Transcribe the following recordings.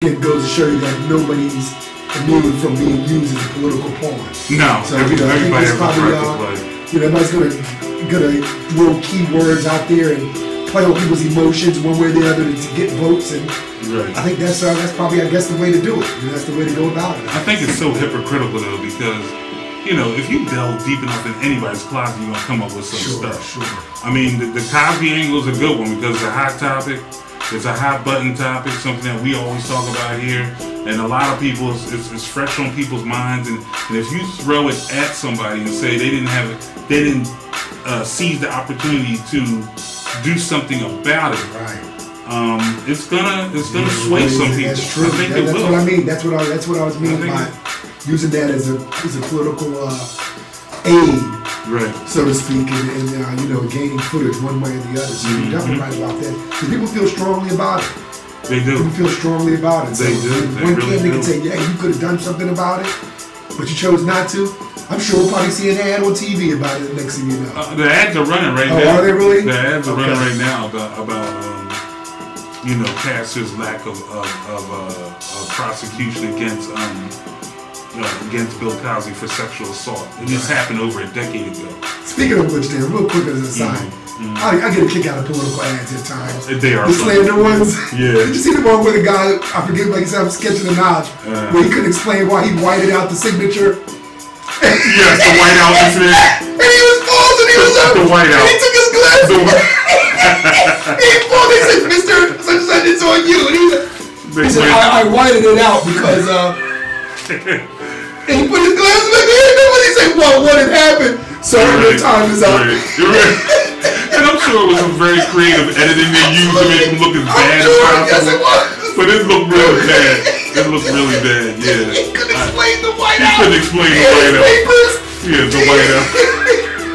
It goes to show you that nobody's immune from being used as a political pawn. No, so everybody has probably, everybody's gonna throw keywords out there and play on people's emotions one way or the other to get votes, and I think that's probably, I guess, the way to do it. That's the way to go about it. I think it's so hypocritical though, because if you delve deep enough in anybody's closet, you're gonna come up with some stuff. Sure. I mean, the Cosby angle is a good one because it's a hot topic. It's a hot button topic, something that we always talk about here, and a lot of people, it's fresh on people's minds. And if you throw it at somebody and say they didn't seize the opportunity to do something about it, it's gonna sway some people. That's true. That's what I mean. That's what I was meaning by using that as a political aid, so to speak, and gaining footage one way or the other. So you're definitely right about that. Because people feel strongly about it. They do. People feel strongly about it. They do. One candidate can say, yeah, you could have done something about it, but you chose not to. I'm sure we'll probably see an ad on TV about it the next thing you know. The ads are running right now. Are they really? The ads are running right now about pastors' lack of prosecution against Bill Cosby for sexual assault. This happened over a decade ago. Speaking of which, then, real quick as an aside, I get a kick out of political ads at times. They are the slander ones. Yeah. Did you see the one where the guy, I forget, like I said, I'm sketching the knowledge, where he couldn't explain why he whited out the signature? Yes, the whiteout incident. And he was paused and he was up. The whiteout. And he took his glasses. He paused. They said, Mr. Such it's on you. And he said, I whited it out because, and he put his glasses back in. And he said, well, what had happened? So your time is up. And I'm sure it was some very creative editing they used to make him look as bad as possible. Yes, it was. But it looked really bad. It looked really bad, yeah. He couldn't explain the whiteout. He couldn't explain the whiteout. Yeah, the whiteout.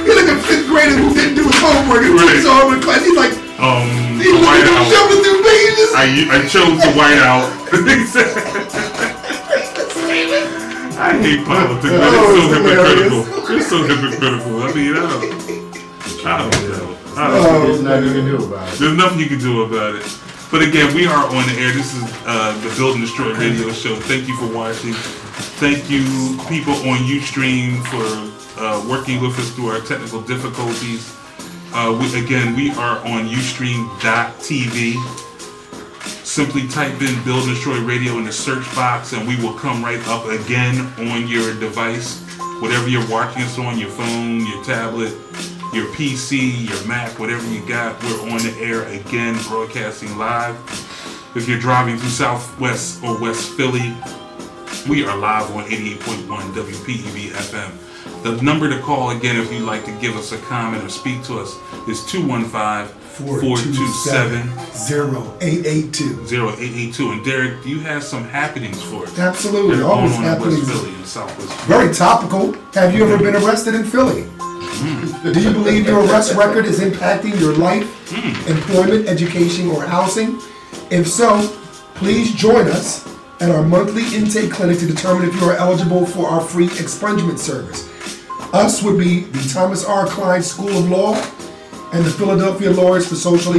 He like a fifth grader who didn't do his homework and took his arm in class. He's like, the whiteout. Jumping through pages. I chose the whiteout. I hate politics, but it's so hypocritical. It's so hypocritical. I mean, I don't know. There's nothing you can do about it. There's nothing you can do about it. But again, we are on the air. This is the Build and Destroy radio show. Thank you for watching. Thank you, people on Ustream, for working with us through our technical difficulties. We are on Ustream.tv. Simply type in Build and Destroy Radio in the search box and we will come right up again on your device. Whatever you're watching us on, your phone, your tablet, your PC, your Mac, whatever you got, we're on the air again, broadcasting live. If you're driving through Southwest or West Philly, we are live on 88.1 WPEV FM. The number to call again if you'd like to give us a comment or speak to us is 215-427-0882. 0882. And Derek, you have some happenings for us. Absolutely, always happenings. West Philly and Southwest Philly. Very topical. Have you ever been arrested in Philly? Do you believe your arrest record is impacting your life, employment, education, or housing? If so, please join us at our monthly intake clinic to determine if you are eligible for our free expungement service. Us would be the Thomas R. Klein School of Law and the Philadelphia Lawyers for Social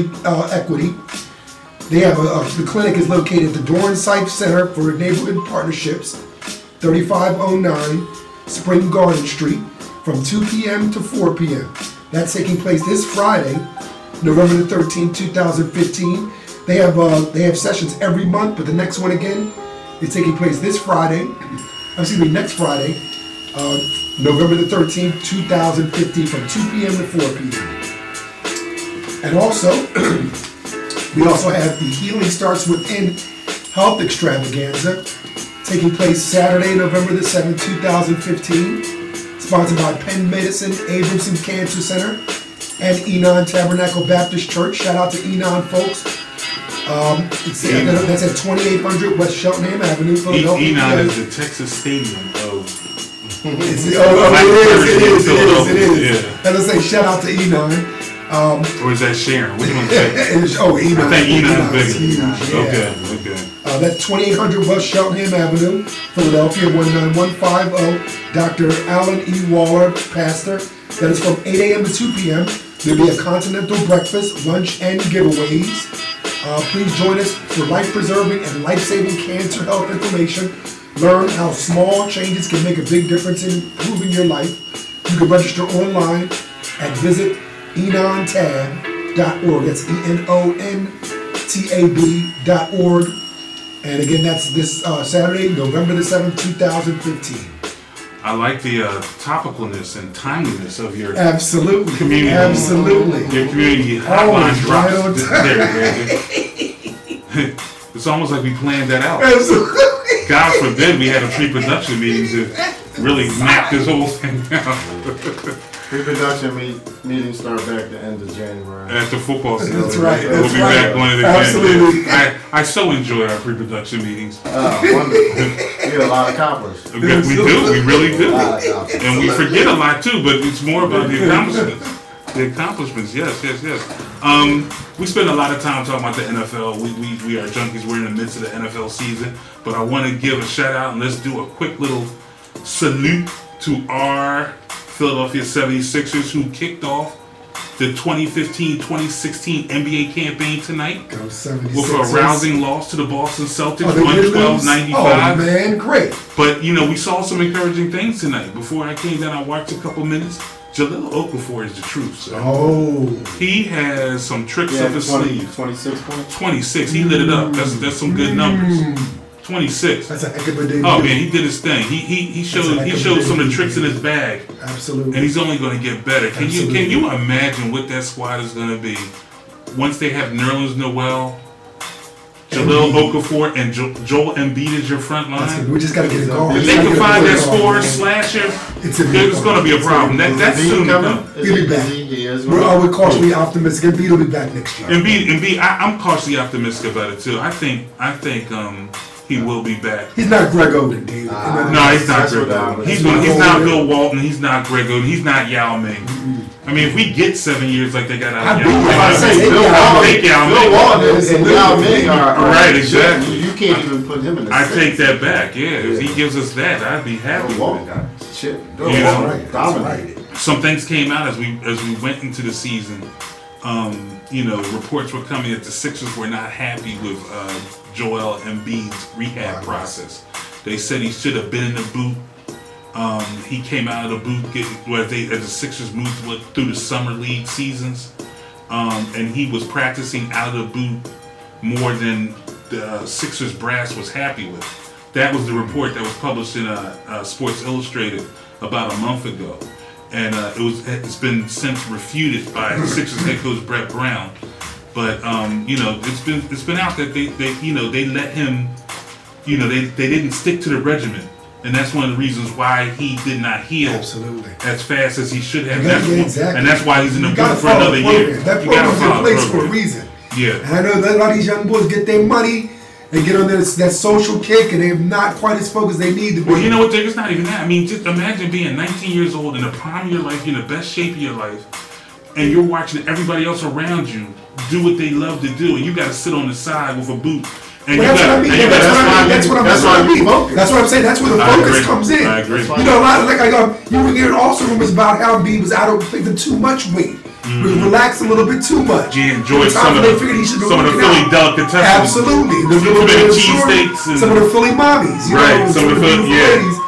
Equity. They have the clinic is located at the Dorn Syfe Center for Neighborhood Partnerships, 3509 Spring Garden Street, from 2 p.m. to 4 p.m. That's taking place this Friday, November the 13th, 2015. They have sessions every month, but the next one again is taking place this Friday. Next Friday, November the 13th, 2015, from 2 p.m. to 4 p.m. And also, we also have the Healing Starts Within Health Extravaganza, taking place Saturday, November the 7th, 2015. Sponsored by Penn Medicine, Abramson Cancer Center, and Enon Tabernacle Baptist Church. Shout out to Enon, folks. That's at 2800 West Cheltenham Avenue, Philadelphia. Enon is the Texas Stadium of... It is. Yeah. As I say, shout out to Enon. Or is that Sharon? Which one's that? Enon. I think Enon's bigger. Yeah. Okay. That's 2800 West Cheltenham Avenue, Philadelphia, 19150. Dr. Alan E. Waller, pastor. That is from 8 a.m. to 2 p.m. There'll be a continental breakfast, lunch, and giveaways. Please join us for life-preserving and life-saving cancer health information. Learn how small changes can make a big difference in improving your life. You can register online at visitenontab.org. That's ENONTAB.org. And again, that's this Saturday, November the 7th, 2015. I like the topicalness and timeliness of your community. Absolutely. Your community hotline drops. It's almost like we planned that out. Absolutely. God forbid we had a pre-production meeting to really map this whole thing out. Pre-production meetings start back the end of January. At the football season. That's right. We'll be back on it again. Absolutely. I so enjoy our pre-production meetings. Wonderful. We get a lot accomplished. We do. We really do. And we forget a lot too, but it's more about the accomplishments. The accomplishments, yes. We spend a lot of time talking about the NFL. We are junkies. We're in the midst of the NFL season. But I want to give a shout out and let's do a quick little salute to our Philadelphia 76ers who kicked off the 2015-2016 NBA campaign tonight with a rousing loss to the Boston Celtics, 112-95. Oh man, great. But we saw some encouraging things tonight. Before I came down, I watched a couple minutes. Jahlil Okafor is the truth, sir. Oh. He has some tricks up his sleeve. 26 points? 26. He lit it up. That's some good numbers. 26. That's a heck of a day. Oh man, he did his thing. He showed some of the tricks in his bag. Absolutely. And he's only going to get better. Can you imagine what that squad is going to be once they have Nerlens Noel, Jahlil Okafor, and Joel Embiid as your front line? We just got to get it going. If they can find that scorer, slasher, it's going to be a problem. That's soon to come. He'll be back. We're cautiously optimistic. Embiid will be back next year. Embiid, I'm cautiously optimistic about it too. I think he will be back. He's not Greg Oden, David. No, he's not Greg Oden. He's not Bill Walton. He's not Greg Oden. He's not Yao Ming. I mean, if we get 7 years like they got out of Yao Ming, Bill Walton and Yao Ming are right. Exactly. You can't even put him in the I take that back. Yeah, if he gives us that, I'd be happy with it. Dominated. Some things came out as we went into the season. Reports were coming that the Sixers were not happy with Joel Embiid's rehab process. They said he should have been in the boot. He came out of the boot as the Sixers moved through the summer league seasons, and he was practicing out of the boot more than the Sixers brass was happy with. That was the report that was published in Sports Illustrated about a month ago. And it's been since refuted by Sixers head coach Brett Brown, but it's been out that they let him, they didn't stick to the regimen, and that's one of the reasons why he did not heal as fast as he should have. And that's why he's in the boot for another year. That program's in place for a reason. Yeah, and I know that a lot of these young boys get their money. They get on that social kick and they're not quite as focused as they need to be. Well, you know what, Jake? It's not even that. I mean, just imagine being 19 years old in the prime of your life, you're in the best shape of your life, and you're watching everybody else around you do what they love to do, and you got to sit on the side with a boot. And that's what I mean. That's what I'm saying. That's where the focus comes in. I agree. A lot of you were hearing also rumors about how Embiid was out of too much weight. Relaxed a little bit too much. He enjoyed some of the Philly delicacies. Absolutely. Some of the Philly mommies. Some of the Philly ladies.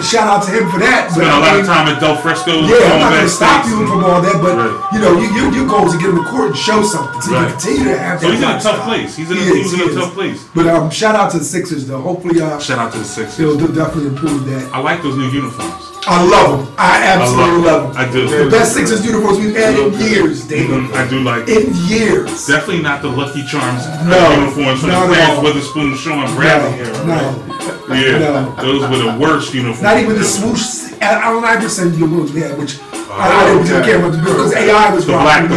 Shout out to him for that. Spent a lot of time at Del Fresco's. Yeah, I'm not going to stop you from all that, but your goal is to get him to court and show something, so you can continue to have that. So he's in a tough place. He was in a tough place. But shout out to the Sixers, though. Hopefully, shout out to the Sixers. They'll definitely improve that. I like those new uniforms. I love them. I absolutely love them. I do. The best Sixers uniforms we've had in years, David. I do like in years. Definitely not the Lucky Charms uniforms from the Clarence Witherspoon, Sean Bradley era. No. Those were the worst uniforms. Not even the swoosh Allen Iverson uniforms, which I didn't care about because AI was the blacked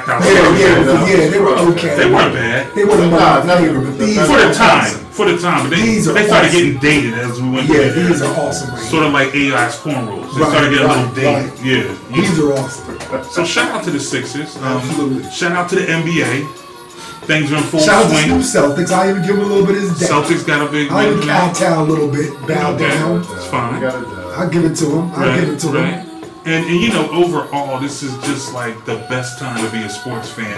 out. Yeah, they were okay. They weren't bad. They weren't my favorite, but these for the time, but they started getting dated as we went. Yeah, these are awesome. Sort of like AI's cornrows. They started getting a little dated. Yeah, these are awesome. So shout out to the Sixers. Absolutely. Shout out to the NBA. Things are in full shout swing. Shout out to Celtics. I even give them a little bit of his day. Celtics got a big. I even kowtow a little bit, bow down. It's fine. I'll give it to him. And you know, overall, this is just like the best time to be a sports fan.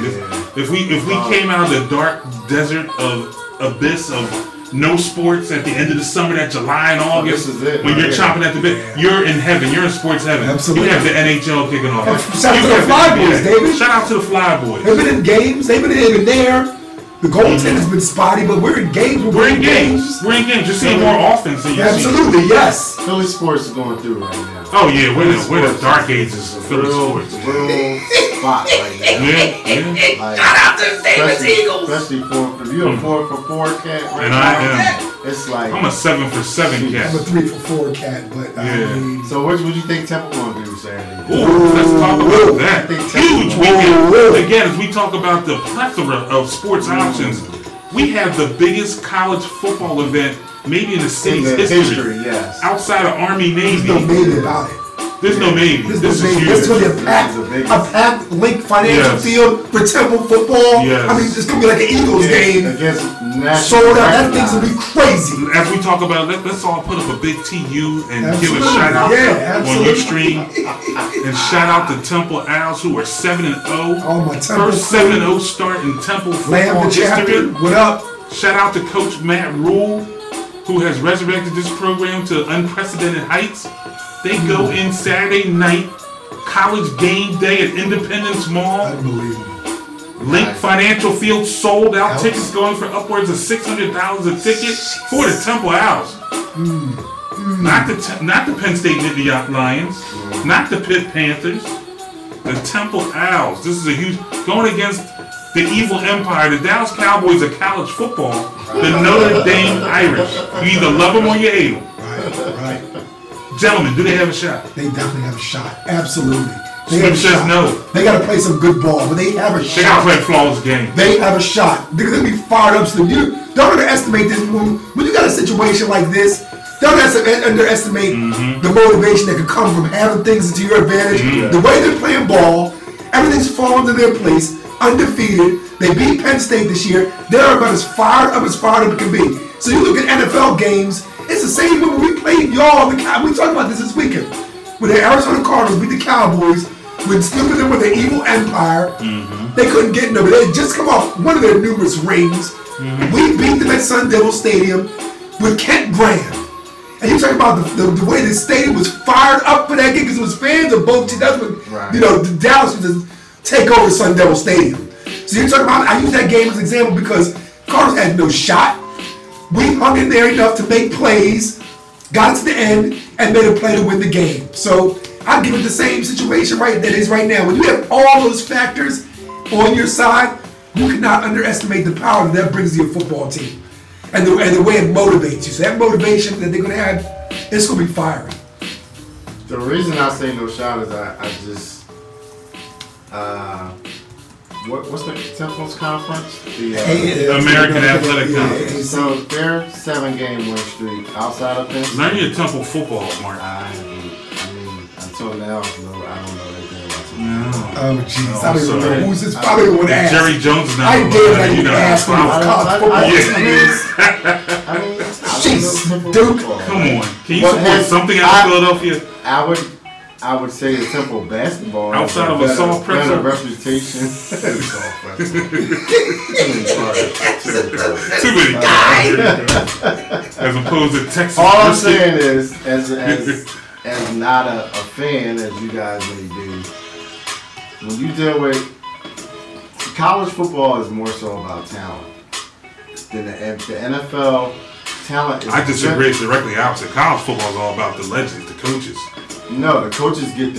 If we came out of the dark desert of abyss of no sports at the end of the summer, that July and August, when you're chomping at the bit, you're in heaven. You're in sports heaven. Absolutely. You have the NHL kicking off. Shout out to the Fly Boys, David. Shout out to the Fly Boys. They've been in games. They've been in there. The goaltender's been spotty, but we're in games. We're in games. We're in games. You're seeing more offense than you're seeing. Absolutely, yes. Philly sports is going through right now. Oh yeah, we're the dark ages of Philly sports. Real spot right now. Yeah. Like, Shout out to the Davis Eagles. Especially if you're a 4-for-4 cat right And now. I am. It's like I'm a 7-for-7 cat. I'm a 3-for-4 cat, but I mean, So what would you think Temple gonna do Saturday? Ooh, let's talk about that. Huge weekend. Whoa. Again, as we talk about the plethora of sports options, we have the biggest college football event maybe in the city's history. Yes. Outside of Army Navy. there's no maybe about it. There's no maybe. This is huge. This is going to be a packed Link Financial Yes. Field for Temple football. Yes. I mean, it's going to be like an Eagles game. Against national. Sold out. That thing's going to be crazy. As we talk about, let's all put up a big TU and Absolutely. give a shout out Yeah, on absolutely. Ustream. And shout out to Temple Owls who are 7-0. Oh, my Temple. First 7-0 start in Temple Lamb football the chapter. history. What up? Shout out to Coach Matt Rule, who has resurrected this program to unprecedented heights. They go in Saturday night, college game day at Independence Mall. Unbelievable. Link Financial Field sold out. Tickets going for upwards of $600 a ticket for the Temple Owls. Not the Penn State Nittany Lions, not the Pitt Panthers, the Temple Owls. This is a huge going against the evil empire. The Dallas Cowboys are college football. The Notre Dame Irish. You either love them or you hate them. Right. Gentlemen, do they have a shot? They definitely have a shot. Absolutely. They Smith have a says shot. no. They got to play some good ball, but they have a They gotta shot. play a flawless game. They have a shot. They're going to be fired up. So you don't underestimate this. When you got a situation like this, don't underestimate the motivation that can come from having things into your advantage. The way they're playing ball, everything's falling to their place. Undefeated. They beat Penn State this year. They're about as fired up as it can be. So you look at NFL games, it's the same when we played y'all. We talked about this weekend. When the Arizona Cardinals beat the Cowboys, when stupid them with the evil empire, they couldn't get them. They had just come off one of their numerous rings. We beat them at Sun Devil Stadium with Kent Graham. And you talk about the way the stadium was fired up for that game because it was fans of both teams. That's when the Dallas was to take over Sun Devil Stadium. So you're talking about, I use that game as an example because Cardinals had no shot. We hung in there enough to make plays, got to the end, and made a play to win the game. So I'd give it the same situation that is right now. When you have all those factors on your side, you cannot underestimate the power that brings to your football team and the way it motivates you. So that motivation that they're going to have, it's going to be fiery. The reason I say no shot is I just what's the Temple's conference? The American Athletic Conference. So their 7-game win streak outside of Penn State. Learn your Temple football, Mark. I mean, until now, no, I don't know anything about Temple. No. Oh, jeez. No, I don't even sorry. know who's this. I don't even want to ask. Jerry Jones is not. I dare not even know. ask him. I mean, Jeez, Duke. Come on. Can you What support has- something out of Philadelphia? I would say the Temple basketball has Outside a of a soft better pretzel? reputation. Soft pretzel. Too many as opposed to Texas. All I'm brisket. saying is, as not a fan as you guys may be, when you deal with college football is more so about talent than the NFL. Talent is I disagree. It's directly opposite. College football is all about the legends, the coaches. No, the coaches get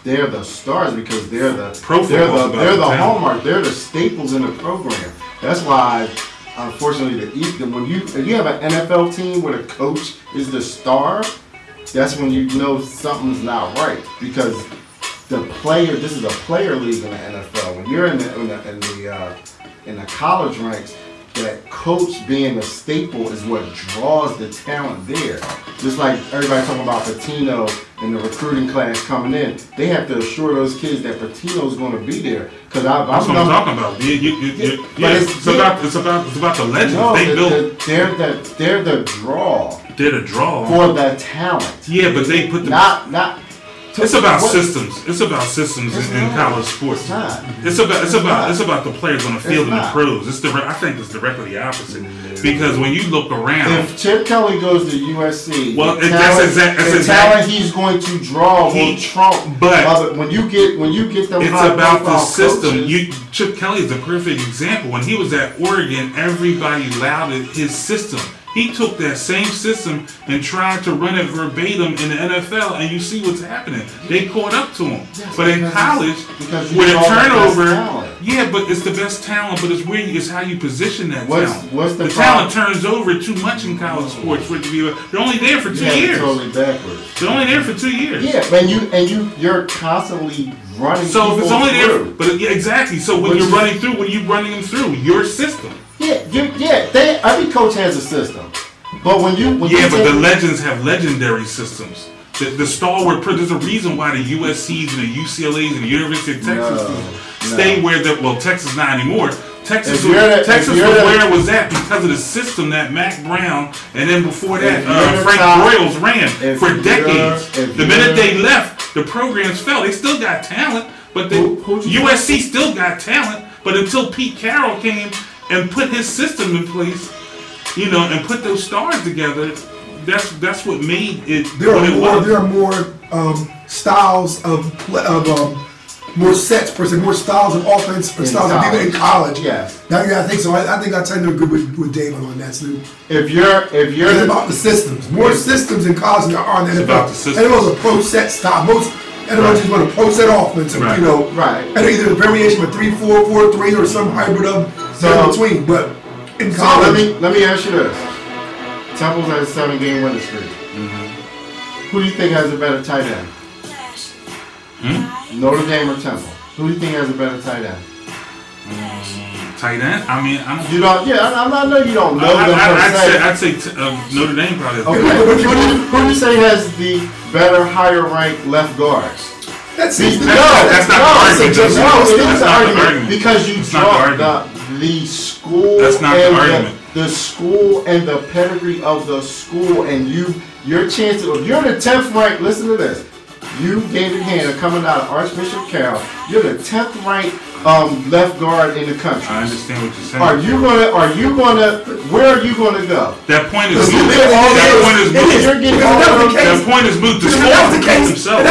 they're the stars because they're the Pro they're football's the about they're the talent. hallmark. They're the staples in the program. That's why, unfortunately, when you have an NFL team where the coach is the star, that's when you know something's not right because this is a player league in the NFL. When you're in the college ranks, that coach being a staple is what draws the talent there. Just like everybody talking about Patino and the recruiting class coming in, they have to assure those kids that Patino's going to be there. Because That's what I'm talking about. It's about the legends. No, they build. they're the draw They're the draw for the talent. Yeah, but they put the. Not It's about systems. It's about systems in college sports. It's not. It's about the players on the field and the pros. I think it's directly the opposite. Because when you look around, if Chip Kelly goes to USC, well, the talent he's going to draw will trump. But when you get them, it's high about the profile system. coaches, Chip Kelly is a perfect example. When he was at Oregon, everybody lauded his system. He took that same system and tried to run it verbatim in the NFL, and you see what's happening. They caught up to him. Yes, but in college, with a turnover, yeah, but it's the best talent. But it's how you position that talent. What's the talent turns over too much in college sports for it to be. They're only there for 2 years. Totally backwards. They're only there for 2 years. Yeah, you're constantly running. So if it's only through. there, but yeah, exactly. So when you're running through, when you're running them through your system. Every coach has a system, but but the legends have legendary systems. The stalwart, there's a reason why the USCs and the UCLAs and the University of Texas stay where Texas not anymore. Texas was where it was at because of the system that Mac Brown and then before that Frank Broyles ran for decades. The minute they left, the programs fell. They still got talent, but USC still got talent. But until Pete Carroll came and put his system in place, and put those stars together, that's what made it. There are more styles of more sets per se, more styles of offense or styles of defense in college. Yes. I think so. I think I tend to agree with David on that, Snoop. If you're it's about the systems. More systems in college than there are in the NFL. About the systems. NFL's a pro set style. Most NFL just want a pro set offense, right. And either a variation of 3-4, 4-3, or some hybrid of in between. But in college, so let me ask you this: Temple's has a 7-game winning streak. Mm-hmm. Who do you think has a better tight end? Notre Dame or Temple? Who do you think has a better tight end? Tight end? I mean, I don't. You don't? Yeah, I know you don't know them per se. I'd say Notre Dame probably. Okay. Who do you say has the better, higher ranked left guard? That's not the argument. Because you draw the school. That's not the argument. The school and the pedigree of the school, and your chances. If you're the 10th ranked, listen to this. You, David Hanna, coming out of Archbishop Carroll, you're the 10th ranked left guard in the country. I understand what you're saying. Where are you gonna go? That point is moot. That point is moot. If that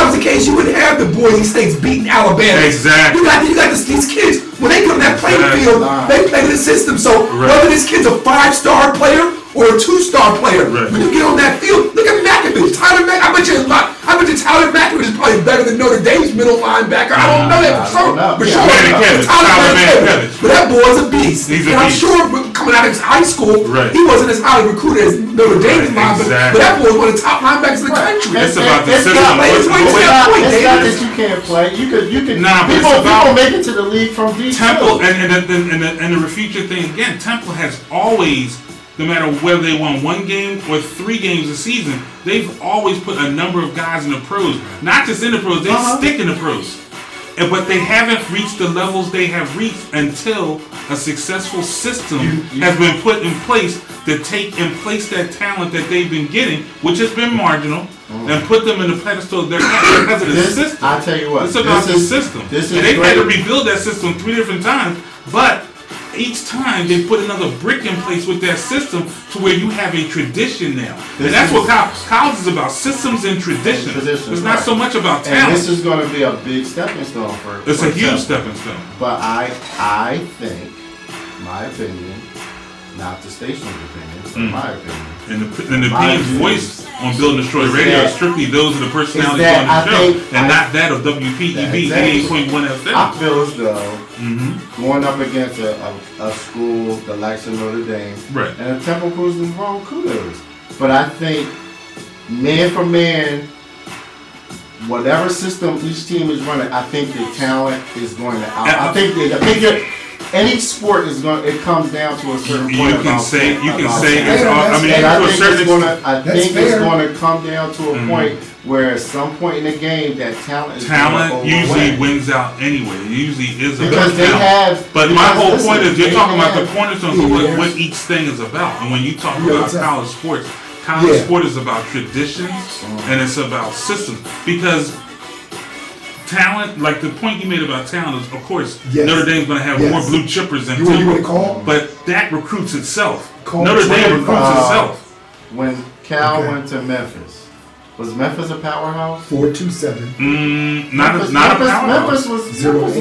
was the case, you wouldn't have the Boise States beating Alabama. Exactly. You got these kids, when they come to that playing field, they play to the system. So whether this kid's a 5-star player or a 2-star player, when you get on that field, look at McAfee. Tyler McAfee. I bet you Tyler McAfee is probably better than Notre Dame's middle linebacker. I don't know that for sure. But that boy's a beast. I'm sure coming out of high school, he wasn't as highly recruited as Notre Dame's linebacker. But that boy's one of the top linebackers in the country. It's about the system. It's not that you can't play. You could. People make it to the league from D2. Temple and the future thing again. Temple has always, no matter whether they won 1 game or 3 games a season, they've always put a number of guys in the pros. Not just in the pros, they stick in the pros. But they haven't reached the levels they have reached until a successful system has been put in place to take and place that talent that they've been getting, which has been marginal, and put them in the pedestal of their because of the system. I tell you what, it's about the system. And they've had to rebuild that system 3 different times, but each time they put another brick in place with that system to where you have a tradition now. And that's what college is about, systems and traditions. It's not so much about talent. And this is going to be a big stepping stone for It's a huge stepping stone. But I think, my opinion, not the station's opinion, but my opinion. And the being voiced on Build and Destroy Radio is strictly those of the personalities on the show, and not that of WPEB 88.1 FM. I feel as though going up against a school, the likes of Notre Dame, and a Temple cruising wrong, kudos. But I think, man for man, whatever system each team is running, I think the talent is going to out. I think any sport is going. It comes down to a certain point. You can say it's. I think it's going to come down to a point where at some point in the game that talent usually wins out anyway. It usually is because about they talent. have. But my whole point is you're talking about the cornerstones of what each thing is about. And when you talk about college sports, college sport is about traditions and it's about systems because talent, like the point you made about talent is, of course, Yes. Notre Dame's going to have Yes. more blue chippers than You want to Temple. call? But that recruits itself. Call Notre the Dame trade, recruits itself. When Cal Okay. went to Memphis, was Memphis a powerhouse? 427. Not a powerhouse, Memphis was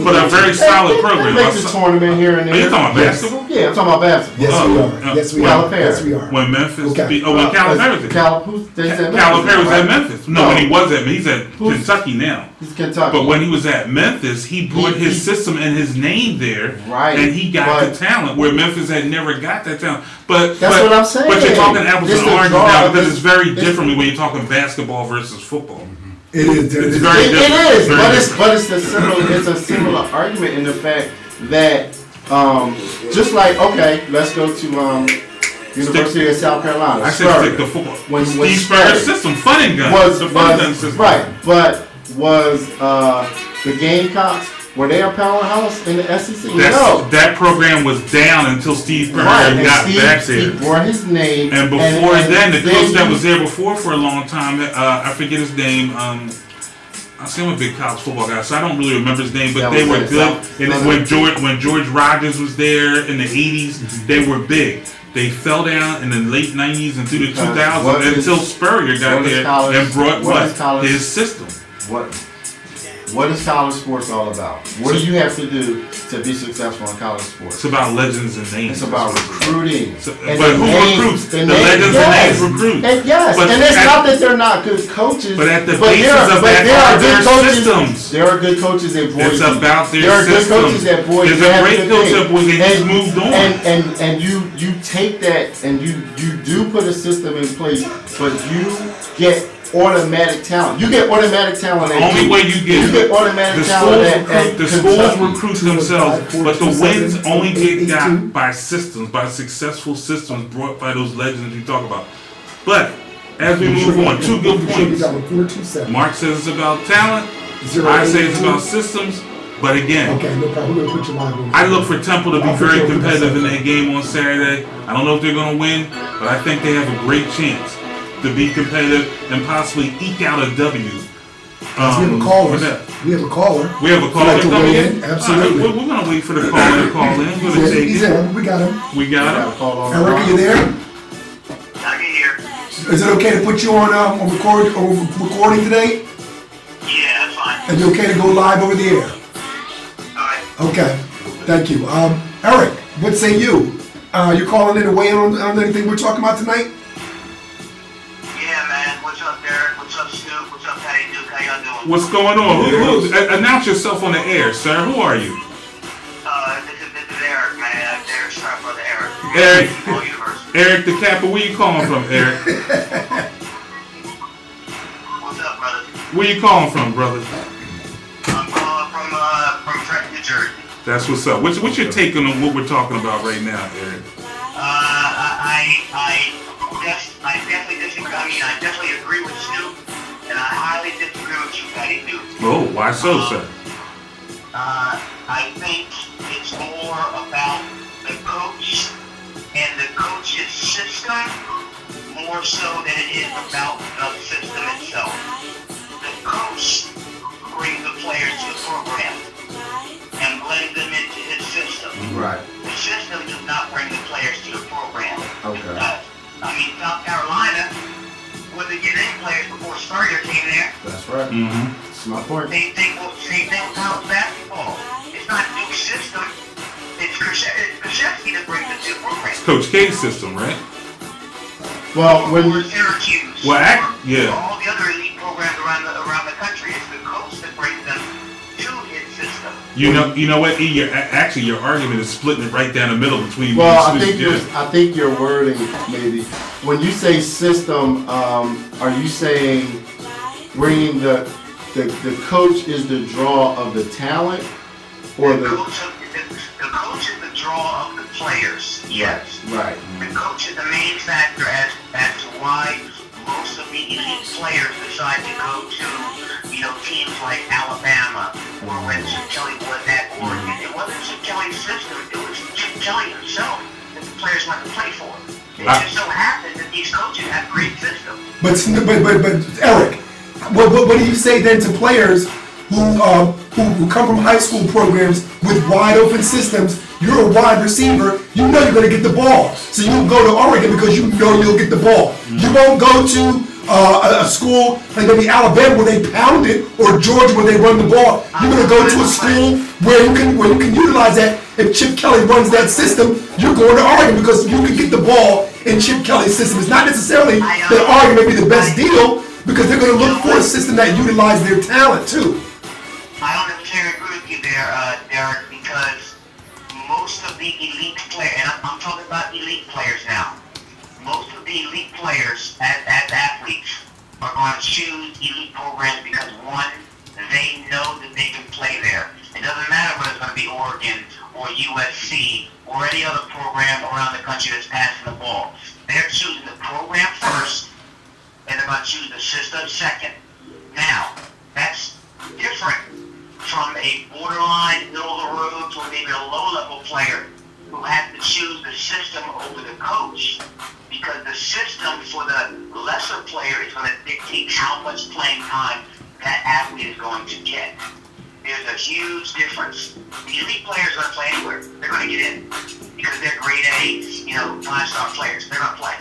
but a very solid program. They make the tournament here and Are there. you talking about Yes. basketball? Yeah, I'm talking about basketball. Yes, Oh, we are. yeah. Yes, we Well, are. Yes, we are. When Memphis Okay. beat, when Calipari did. They said Calipari was right? at Memphis. No, when he was at, he's at Kentucky now. He's Kentucky. But when he was at Memphis, he brought his system and his name there, Right, and he got but- the talent where Memphis had never got that talent. But That's what I'm saying. But you're talking apples It's and the oranges draw now of because this- it's very different when you're talking basketball versus football. It is. It's very It different. is, Very but different. it's a similar argument in the fact that just like let's go to University of South Carolina. I said Spurrier. stick to football. When Steve Spurrier Spurrier's system, fun and gun. was the fun and gun system. right, but was the Gamecocks, were they a powerhouse in the SEC? No. That program was down until Steve Spurrier Right, and got back Steve there. brought his name. And before then, the coach that you- was there before for a long time, I forget his name. I see I'm a big college football guy, so I don't really remember his name, but That they was were it. good. And Southern- when George Rogers was there in the 80s, they were big. They fell down in the late 90s and through the Because 2000s what is- until Spurrier got what is there college- and brought what is college- his system. What is college sports all about? What do you have to do to be successful in college sports? It's about legends and names. It's about recruiting. So- And but the who names- recruits? The names- legends and names recruit. And yes, But and it's at- not that they're not good coaches. But at the but basis there are- of but that there are are their good coaches. systems. There are good coaches at Boise. It's about their There are good systems. coaches at Boise. There's They a have great good coach things. at Boise and he's moved on. And you take that and you do put a system in place, but you get automatic talent. You get automatic talent. The only way you get automatic the talent schools at the schools Kentucky. recruit themselves, but the 215, wins only get 427, got by systems, by successful systems brought by those legends you talk about. But as we move on, two good points. 427. Mark says it's about talent. Zero I say it's 82. about systems. But again, Okay, no problem. We're gonna put your live on. I look for Temple to be I'll put very you on competitive in the that game on Saturday. I don't know if they're going to win, but I think they have a great chance to be competitive and possibly eke out a W. We have a caller. for that. We have a caller. We have a caller Like to coming weigh in. in? Absolutely. All right, we're going to wait for the caller to call in. We're going to He's take in. He's it. in. We got him. We got him. Eric, are you there? I can hear. Is it okay to put you on recording today? Yeah, that's fine. And you okay to go live over the air? Alright. Okay. Thank you. Eric, what say you? You calling in to weigh in on anything we're talking about tonight? Yeah, man. What's up, Derek? What's up, Snoop? What's up, Patty Duke? How y'all doing? What's going on? Announce yourself on the air, sir. Who are you? This is Eric, man. Derek's my brother Eric. Eric. All University. Eric the Kappa. Where you calling from, Eric? What's up, brother? Where you calling from, brother? I'm calling from Trenton, New Jersey. That's what's up. What's your take on what we're talking about right now, Eric? I definitely disagree. I mean, I definitely agree with Snoop, and I highly disagree with you, Patty Duke. Oh, why so, sir? I think it's more about the coach and the coach's system more so than it is about the system itself. The coach brings the players to the program and blends them into his system. Right. The system does not bring the players to the program. Okay. I mean, South Carolina wasn't getting any players before Spurrier came there. That's right. Mm-hmm. That's my point. Same thing with college basketball. It's not Duke's system. It's Krzyzewski that brings it to the program. Coach K's system, right? Well, when Or you Syracuse. Well, or yeah. all the other elite programs around the country, it's the coach that brings them to his system. You know what? E, actually, your argument is splitting it right down the middle between. Well, you and Snoop. I think your wording maybe. When you say system, are you saying bringing the coach is the draw of the talent, or The the coach is the draw of the players. Yes. right? The coach is the main factor as to why most of the elite players decide to go to, teams like Alabama or when Chip Kelly was at Oregon. It wasn't Chip Kelly's system, it was Chip Kelly himself that the players wanted to play for. It just so happened that these coaches have great systems. But Eric, what do you say then to players who come from high school programs with wide open systems. You're a wide receiver. You know you're going to get the ball. So you go to Oregon because you know you'll get the ball. You won't go to a school like maybe Alabama where they pound it, or Georgia where they run the ball. You're going to go to a school where you can utilize that. If Chip Kelly runs that system, you're going to Oregon because you can get the ball in Chip Kelly's system. It's not necessarily that Oregon may be the best deal, because they're going to look for a system that utilizes their talent too. I don't necessarily agree with you there, Derek, because most of the elite players, and I'm talking about elite players now, most of the elite players as athletes are going to choose elite programs because, one, they know that they can play there. It doesn't matter whether it's going to be Oregon or USC or any other program around the country that's passing the ball. They're choosing the program first, and they're going to choose the system second. Now, that's different from a borderline, middle-of-the-road to maybe a low-level player who has to choose the system over the coach, because the system for the lesser player is going to dictate how much playing time that athlete is going to get. There's a huge difference. The elite players are going to play anywhere. They're going to get in because they're grade A, 5-star players. They're going to play.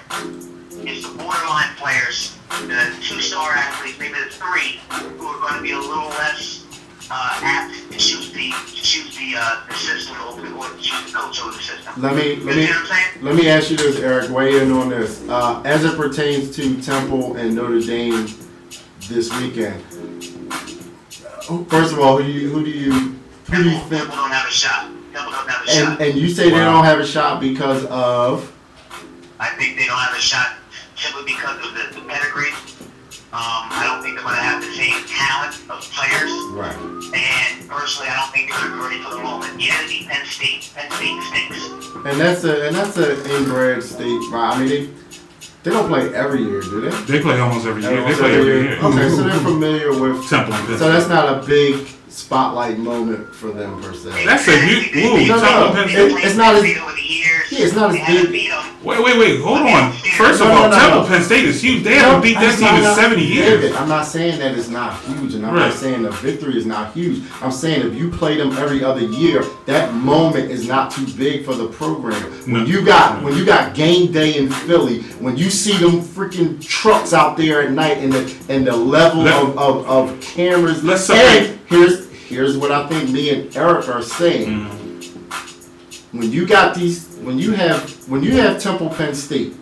It's the borderline players, the 2-star athletes, maybe the 3, who are going to be a little less apt to choose the system over the, or choose the coach over the system. Let me ask you this, Eric. Weigh in on this. As it pertains to Temple and Notre Dame this weekend. First of all, who do you think? Temple don't have a shot. Temple don't have a shot. And you say they don't have a shot because of? I think they don't have a shot simply because of the pedigree. I don't think they're going to have the same talent of players. Right. And personally, I don't think they're ready for the moment. Yeah, they beat Penn State. Penn State stinks. And that's an inbred state. Right? I mean, they don't play every year, do they? They play almost every year. They play every year. Okay, so they're familiar with Temple. So that's not a big spotlight moment for them per se. That's a huge. It's not as. Yeah, it's not as big. Wait, hold on. First of all, Temple Penn State is huge. They haven't beat that team in 70 years. David, I'm not saying that it's not huge, and I'm not saying the victory is not huge. I'm saying if you play them every other year, that moment is not too big for the program. When you got game day in Philly, when you see them freaking trucks out there at night, and the level of cameras. Let's separate. And here's what I think me and Eric are saying. When you have Temple Penn State,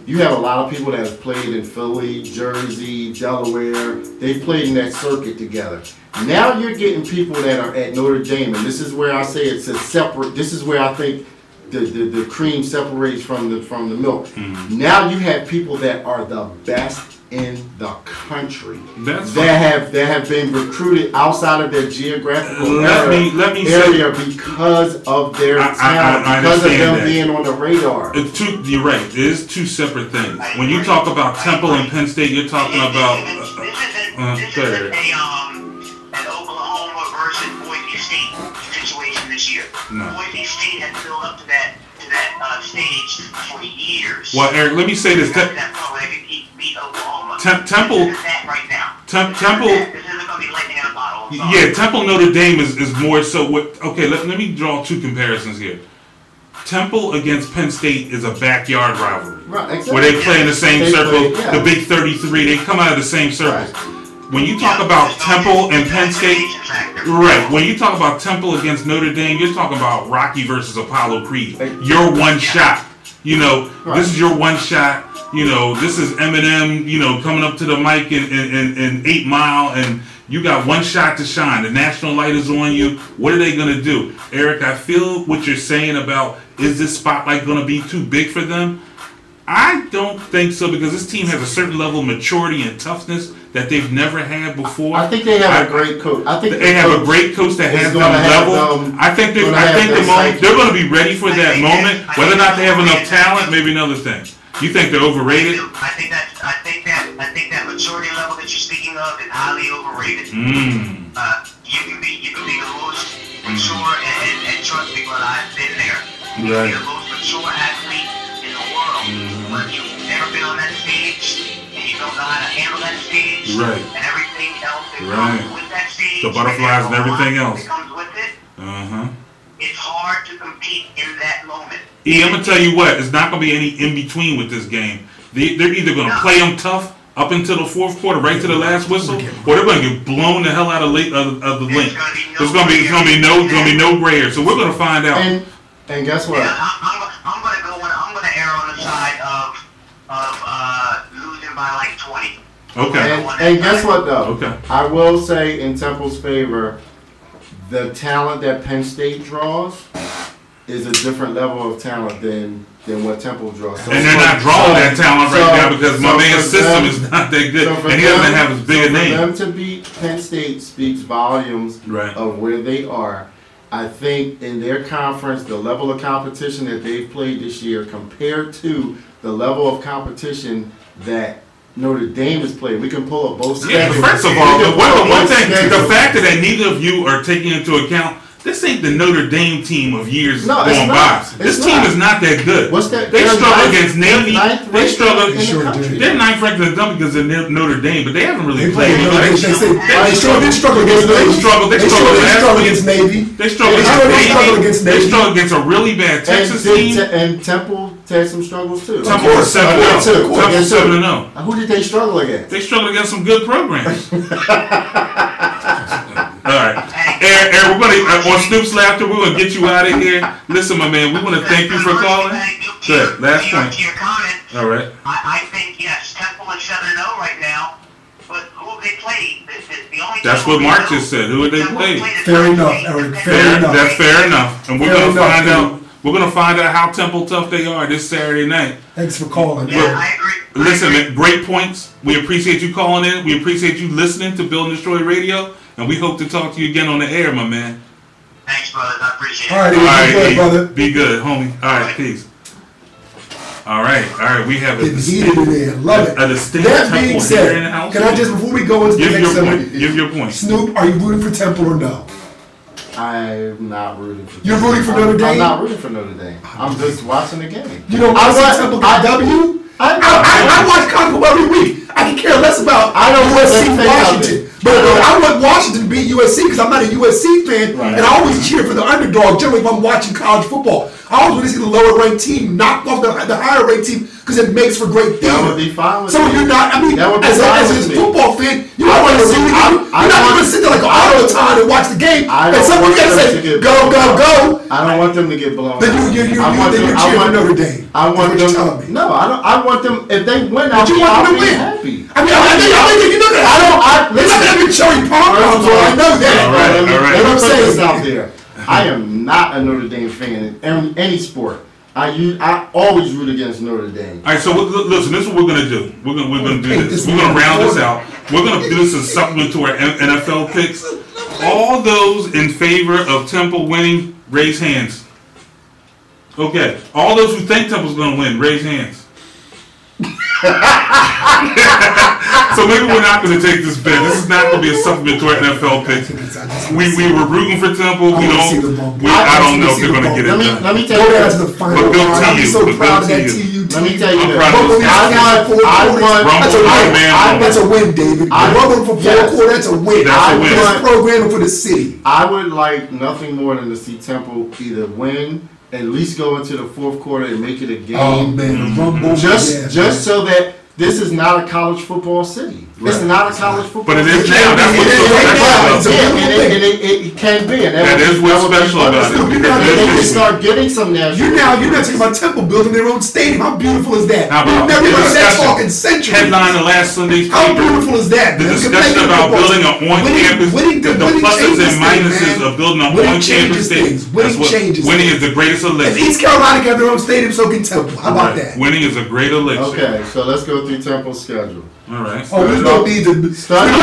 you have a lot of people that have played in Philly, Jersey, Delaware. They've played in that circuit together. Now you're getting people that are at Notre Dame, and this is where I say it's a separate. This is where I think the cream separates from the milk. Now you have people that are the best in the country that have been recruited outside of their geographical area because of their talent, because of them being on the radar. You're right. It is two separate things. When you talk about Temple and Penn State, you're talking about this isn't an Oklahoma versus Boise State situation this year. No. Boise State has built up to that stage for years. Well, Eric, let me say this. Temple. Yeah, Temple Notre Dame is more so. Okay, let me draw two comparisons here. Temple against Penn State is a backyard rivalry, right? Exactly. Where they play in the same circle. The Big 33, they come out of the same circles. Right. When you talk about Temple and Penn State, right? When you talk about Temple against Notre Dame, you're talking about Rocky versus Apollo Creed. Your one shot. This is your one shot. This is Eminem, coming up to the mic in 8 Mile, and you got one shot to shine. The national light is on you. What are they going to do? Eric, I feel what you're saying about, is this spotlight going to be too big for them? I don't think so, because this team has a certain level of maturity and toughness that they've never had before. I think they have a great coach. I think they have a great coach that has them level. I think the moment they're going to be ready for that moment. Whether or not they have enough talent, maybe another thing. You think they're overrated? I think that maturity level that you're speaking of is highly overrated. You can be the most mature, and trust me, but I've been there. You can be the most mature athlete in the world, but you've never been on that stage, and you don't know how to handle that stage, and everything everything else that Right. comes with that stage. The butterflies and everything that else. comes with it. It's hard to compete in that moment. I'm gonna tell you what, it's not gonna be any in between with this game. They're either gonna play them tough up until the fourth quarter, right to the last whistle, or they're gonna get blown the hell out of the link. There's gonna be no gray area. So we're gonna find out. And guess what? Yeah, I'm gonna err on the side of losing by like 20. Okay. And guess what though? Okay. I will say in Temple's favor, the talent that Penn State draws is a different level of talent than what Temple draws. So And they're not drawing that talent right now because my man's system is not that good, and he doesn't have as big a name. For them to beat Penn State speaks volumes Right. of where they are. I think in their conference, the level of competition that they've played this year compared to the level of competition that Notre Dame has played, we can pull up both Yeah, schedules. first of all, one thing, the fact that neither of you are taking into account, this ain't the Notre Dame team of years No, it's going not. by. This It's team not. is not that good. What's that? They They're struggle ninth- against Navy. they're ninth They ranked struggle. in the Sure country. do. They're ninth ranked in the dump because of Notre Dame, but they haven't really They played. played. They They struggle against They Navy. struggle. They They struggle struggle against against Navy. They struggle They struggle against against Navy. They Navy. struggle against a really bad Texas team. And Temple had some struggles too. Temple was 7-0. Temple 7-0. Who did they struggle against? They struggle against some good programs. All right, Aaron, we're gonna on Snoop's Laughter. We're gonna get you out of here. Listen, my man, we want to thank you for calling. Good. Last point. To your comment, All right. I think yes, Temple is 7-0 right now, but who have they played? The only That's team what we Mark know just said. Who have they Temple played? is Fair enough, Penn Eric, State. fair enough. That's fair enough, and we're Fair gonna enough, find Aaron. out. We're gonna find out how Temple tough they are this Saturday night. Thanks for calling. Yeah, I agree. Listen, man, great points. We appreciate you calling in. We appreciate you listening to Build and Destroy Radio, and we hope to talk to you again on the air, my man. Thanks, brothers. I appreciate it. All right, All right, be good, E, brother. be good, homie. All right, peace. All right. We have a Getting heated in there. Love it. a distinct That being Temple here in the said, house. can I just, before we go into the Give next your segment, point. Give your point. Snoop, are you rooting for Temple or no? I'm not rooting for. You're rooting for Notre Dame? I'm not rooting for Notre Dame. I'm just watching the game. You don't want to see Temple get a W? I watch college football every week. I can care less about I don't want USC them to Washington. take But I want Washington to beat USC because I'm not a USC fan, Right. and I always cheer for the underdog. Generally, if I'm watching college football, I always want to see the lower ranked team knock off the higher ranked team because it makes for great theater. That would be fine with So me. you're not. I mean, That would be as fine a with me. football fan, you I don't want to want see to- the I- game. I You're not want- going to sit there like an auto time and watch the game. I And don't somebody want got to them say, to get go, blown go, out. go. I don't want them to get blown. Then out. you're I want cheering them- for Notre Dame. I want That's what them. you're telling me. No, I don't. I want them. If they win, But you want I'll them to be win. happy. I mean, I think you're not gonna. I don't. You're not gonna be cherry pom poms. I know that. All right, all right. Let me I'm put saying. this out there. I am not a Notre Dame fan in any sport. I always root against Notre Dame. All right, so listen. This is what we're gonna do. We're gonna do Take this. this We're gonna man round this forward. out. We're gonna do this as a supplement to our NFL picks. All those in favor of Temple winning, raise hands. Okay. All those who think Temple's gonna win, raise hands. So maybe we're not going to take this bet. This is not going to be a supplement to our NFL picks. We were rooting for Temple. I don't know if they're going to get it done. Let me tell Go you down to this. the final But Bill round. I'll be T. so But proud of Bill that T. TU Let me team. tell you I'm this. proud of Rumble this. That's a Rumble, win. man. That's a win, David. Rumble for four Yes. quarter. That's a win. That's a win. That's programming for the city. I would like nothing more than to see Temple either win, at least go into the fourth quarter and make it a game. Oh man, Rumble. Just so that this is not a college football city. It's not a college football But it is city. now. That's what's so special about it. It can be. And That is what's special about it. You're They not can start getting some national. you're not talking about Temple building their own stadium. How beautiful is that? How We've about never the heard that discussion? talk in centuries. Headline of last Sunday's How paper. beautiful is that? The man? discussion Compared to about football. building an on-campus, the pluses and minuses of building an on-campus stadium. Winning changes Winning is things. the greatest If elixir. East Carolina can have their own stadium, so can Temple. How about that? Winning is a great elixir. Okay, so let's go through Temple's schedule. All right. Oh, we don't need to. Start- We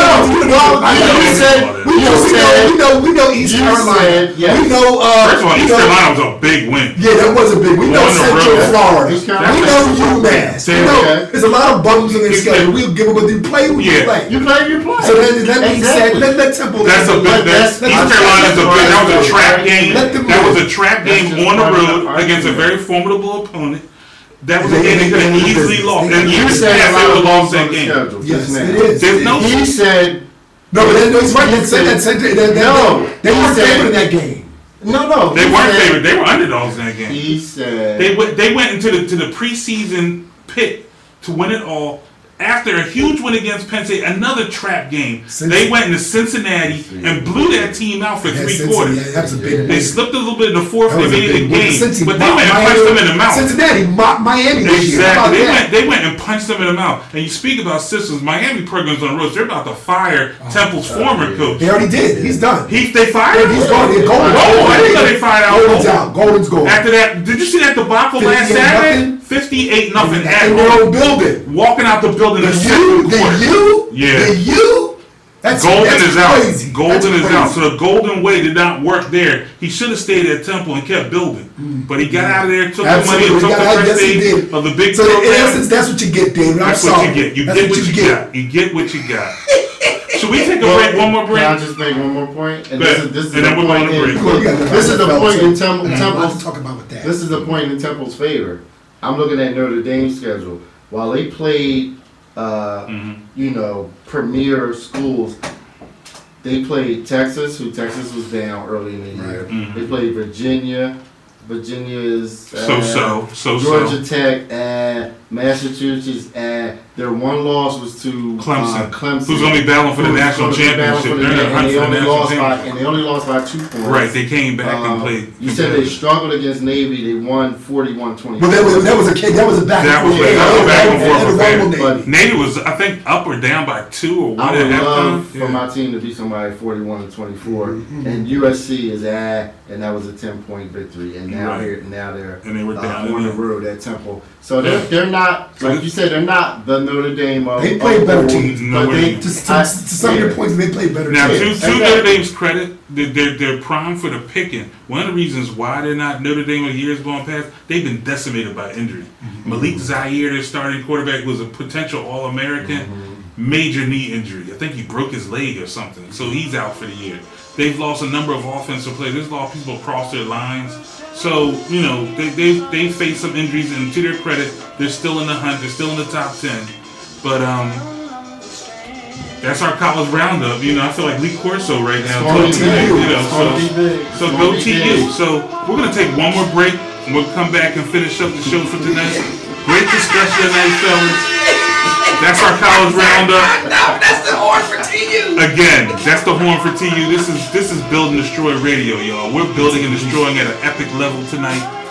know East You Carolina. said yes. We know. First of all, we East know- Carolina was a big win. Yeah, that was a big. We know On the Central road. Florida. East Carolina. We know UMass. We know Okay. there's a lot of bums in their schedule. We'll give them what they play. We Yeah. play. You play, you play. So that being said, Exactly. let Temple. That's a big. That's Let- East Carolina's a big. That was a trap game. Let them That was move. a trap That's game just on the part of road the against a argument. very formidable opponent. That was a They- game they could have they- easily they- lost. they- And you years said past, a they lot would of have lost games that on the game. schedule Yes, just now. it is. There's no. He said No, but that's right. They weren't favored in that game. No. They weren't favored. They were underdogs in that game. He said They went into the preseason pit to win it all. After a huge win against Penn State, another trap game, they went into Cincinnati and blew that team out for 3 quarters. Yeah, that was a big They slipped a little bit in the fourth. They made it a game, but they went and Miami, punched them in the mouth. Cincinnati, Miami. Exactly. They went and punched them in the mouth. And you speak about systems. Miami programs on the road. They're about to fire Temple's former coach. They already did. He's done. They fired him? He's gone. Golden. I didn't know they fired out. Golden's out. Golden's gone. After that, did you see that debacle last Saturday? 58-0 at in their own building. Walking out the building. That's Golden is out. Crazy. Golden is out. So the Golden way did not work there. He should have stayed at Temple and kept building. But he got out of there, took the money, and took the prestige of the big program. In essence, that's what you get, David. That's what you get. You get what you got. You get what you got. Should we take a break? One more break? Can I just make one more point? And this is and then we're going to break. This is the point in Temple's. Talk about that. This is the point in Temple's favor. I'm looking at Notre Dame's schedule. While they played, premier schools, they played Texas, who Texas was down early in the year. Mm-hmm. They played Virginia. Virginia is Georgia Tech and Massachusetts, and their one loss was to Clemson. Who's going to be battling for the national championship? And they only lost by 2 points. Right, they came back and played. You said they struggled against Navy. They won 41-24. But that was a back and forth. Navy was, I think, up or down by 2 or 1. I would love for my team to be somebody 41-24, and USC is and that was a 10-point victory, and now they were down on the road at Temple. So they're not, like you said, they're not the Notre Dame of. They played better teams. No, to some of your points, they played better teams. Now, to Notre Dame's credit, they're primed for the picking. One of the reasons why they're not Notre Dame of years going past, they've been decimated by injury. Malik Zaire, their starting quarterback, was a potential All-American, major knee injury. I think he broke his leg or something, so he's out for the year. They've lost a number of offensive players. There's a lot of people across their lines. So, they face some injuries, and to their credit, they're still in the hunt. They're still in the top 10. But that's our college roundup. I feel like Lee Corso right now. So go TU. So we're going to take one more break, and we'll come back and finish up the show for tonight. Great discussion tonight, fellas. That's our college roundup. No, that's the horn for TU. Again, that's the horn for TU. This is Build and Destroy Radio, y'all. We're building and destroying at an epic level tonight.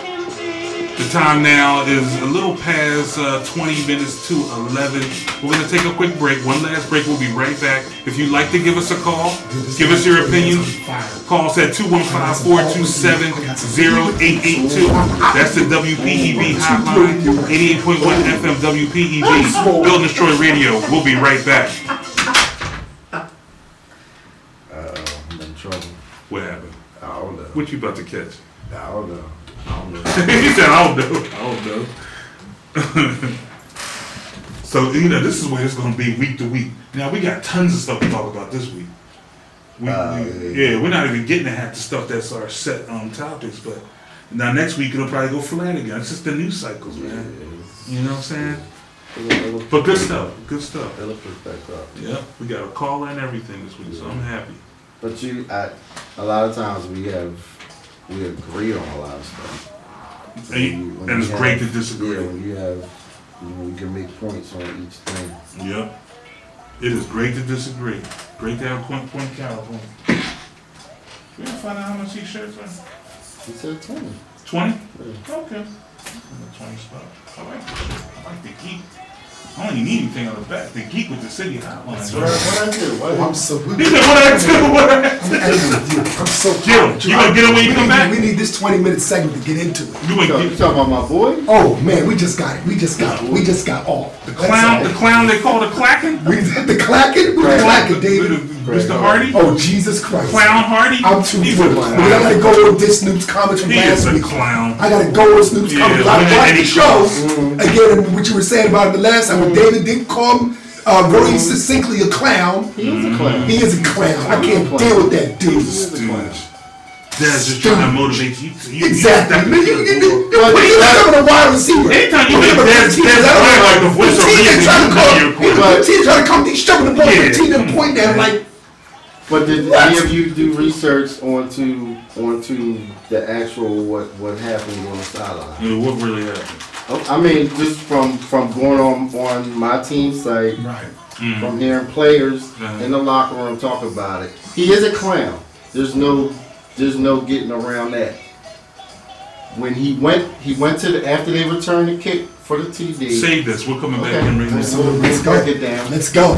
The time now is a little past 20 minutes to 11. We're going to take a quick break. One last break. We'll be right back. If you'd like to give us a call, give us your opinion. Call us at 215-427-0882. That's the WPEB hotline. 88.1 FM WPEB. Build and Destroy Radio. We'll be right back. I'm in trouble. What happened? I don't know. What you about to catch? I don't know. He said, I don't know. So, this is where it's going to be week to week. Now, we got tons of stuff to talk about this week. We're not even getting to half the stuff that's our set topics, but now next week it'll probably go flat again. It's just the news cycles, man. You know what I'm saying? But good stuff. Good stuff. It'll pick back up. Yeah, we got a call and everything this week, so I'm happy. But a lot of times we agree on a lot of stuff. And it's great to disagree. Yeah, when you can make points on each thing. Yep. It is great to disagree. Great to have point California. We didn't find out how much these shirts are. He said 20. 20? Yeah. Okay. In the 20 spot. I like this shirt. I like the geek. I don't even need anything on the back. The geek with the city hotline. What I do? I'm so good. He said, what I do? I'm so Jim, you gonna get him when you come back? We need this 20-minute segment to get into it. You talking about my boy? Oh man, we just got it. We just got all. The clown they call the Clacking? The Clacking? Who's Clacking, David? Mr. Hardy? Oh, Jesus Christ. Clown Hardy? I'm too good. I gotta go with this Snoop's comments from last week. Clown. I gotta go with Snoop's comments. I watched the show. Again, what you were saying about it the last time, when David didn't call him very succinctly a clown. He is a clown. He is a clown. I can't deal with that dude. Dad's just trying to motivate you. Exactly. You're not a wide receiver. Anytime you make Dad's like the voice of reason, He's trying to come, he's shoving the ball 15 and pointing at him like, But did any of you do research onto the actual what happened on the sideline? Yeah, what really happened? I mean, just from going on my team site, Right. from hearing players in the locker room talk about it. He is a clown. There's no getting around that. When he went to the after they returned the kick for the TD. Save this. We're coming back and bring this. So let's go. Break it down. Let's go.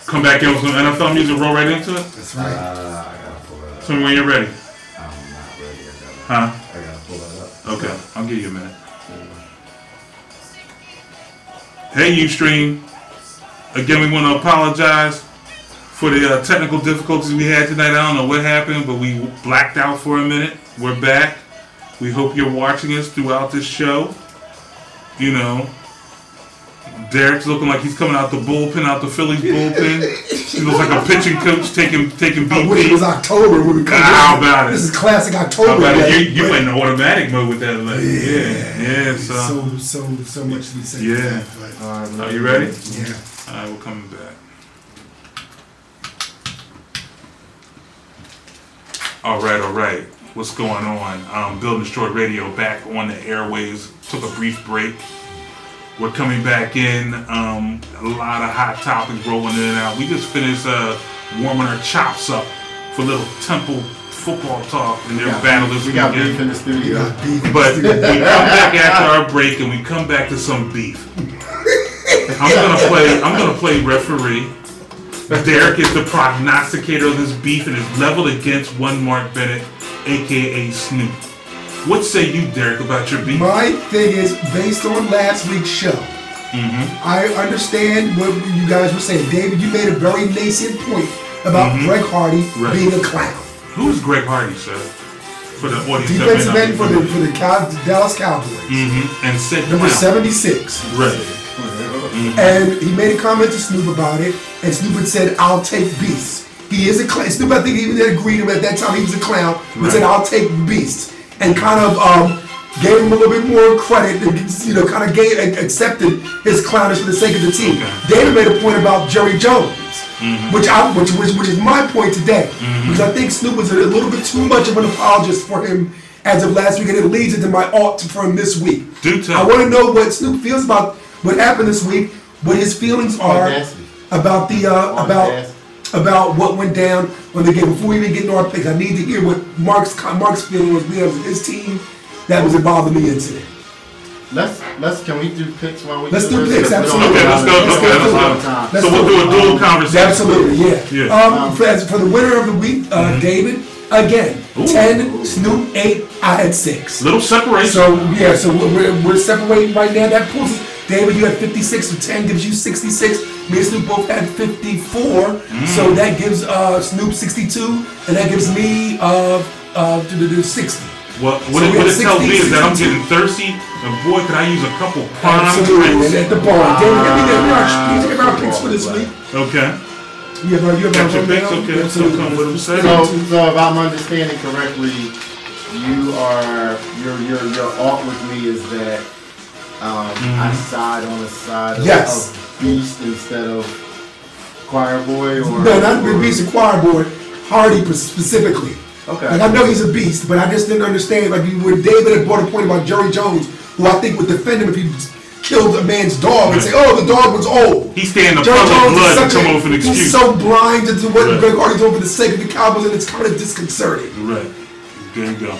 Come back in with some NFL music. Roll right into it. That's right. I gotta pull that up. Tell me when you're ready. I'm not ready. Huh? I gotta pull that up. Okay. I'll give you a minute. Hey, Ustream. Again, we want to apologize for the technical difficulties we had tonight. I don't know what happened, but we blacked out for a minute. We're back. We hope you're watching us throughout this show. You know, Derek's looking like he's coming out the bullpen, out the Phillies bullpen. He looks like a pitching coach taking I wish it was BP. October when we come How about it? This is classic October. How about man. it? You went in automatic mode with that. Like, yeah. So much to be said. Yeah. For that, Are you ready? but, yeah. All right, we're coming back. All right. What's going on? Building Destroyed Radio back on the airwaves. Took a brief break. We're coming back in. A lot of hot topics rolling in and out. We just finished warming our chops up for a little Temple football talk and their battle this We got weekend. beef in the studio. But we come back after our break and we come back to some beef. I'm gonna play referee. Derek is the prognosticator of this beef and is leveled against one Mark Bennett, aka Snoop. What say you, Derek, about your beef? My thing is, based on last week's show, I understand what you guys were saying. David, you made a very nascent point about Greg Hardy being a clown. Who is Greg Hardy, sir? For the audience. that may Defensive not end be for familiar. the Dallas Cowboys. And said Number clown. 76. Right. And he made a comment to Snoop about it, and Snoop had said, "I'll take beasts." He is a clown. Snoop, I think, even agreed him at that time he was a clown, but said, "I'll take beasts," and kind of gave him a little bit more credit, and kind of accepted his clownish for the sake of the team. Okay. David made a point about Jerry Jones, which is my point today, because I think Snoop was a little bit too much of an apologist for him as of last week, and it leads into my alt for him this week. Do tell. I want to know what Snoop feels about what happened this week, what his feelings are about the about what went down on the game. Before we even get into our picks, I need to hear what Mark's feeling was with his team that was involved in the incident. Can we do picks while we Let's do this? picks, absolutely. Okay, let's go. Let's So we'll do a dual conversation. Absolutely, yeah. Yeah. For the winner of the week, David, again, 10, Snoop 8, I had 6. Little separation. So we're separating right now. That pulls us. David, you had 56, so 10 gives you 66. Me and Snoop both had 54, so that gives Snoop 62, and that gives me 60. What So it we have tells me is that I'm 60, getting thirsty, and boy, could I use a couple prime Absolutely, drinks. and at the bar. David, give me our picks for this week. Okay. You have Got your our picks? rundown? Okay, so Absolutely. come with them. Say. So if I'm understanding correctly, your alt with me is that I side on the side Yes. of Beast instead of Choir Boy, or No, not Beast and Choir Boy. Hardy specifically. Okay. Like, I know he's a beast, but I just didn't understand. Like, when David had brought a point about Jerry Jones, who I think would defend him if he killed a man's dog and say, "Oh, the dog was old." He's staying in Jerry public Jones is blood to such come up with an excuse. He's so blind to what Right. Greg Hardy's doing for the sake of the Cowboys, and it's kind of disconcerting. Right. There you go.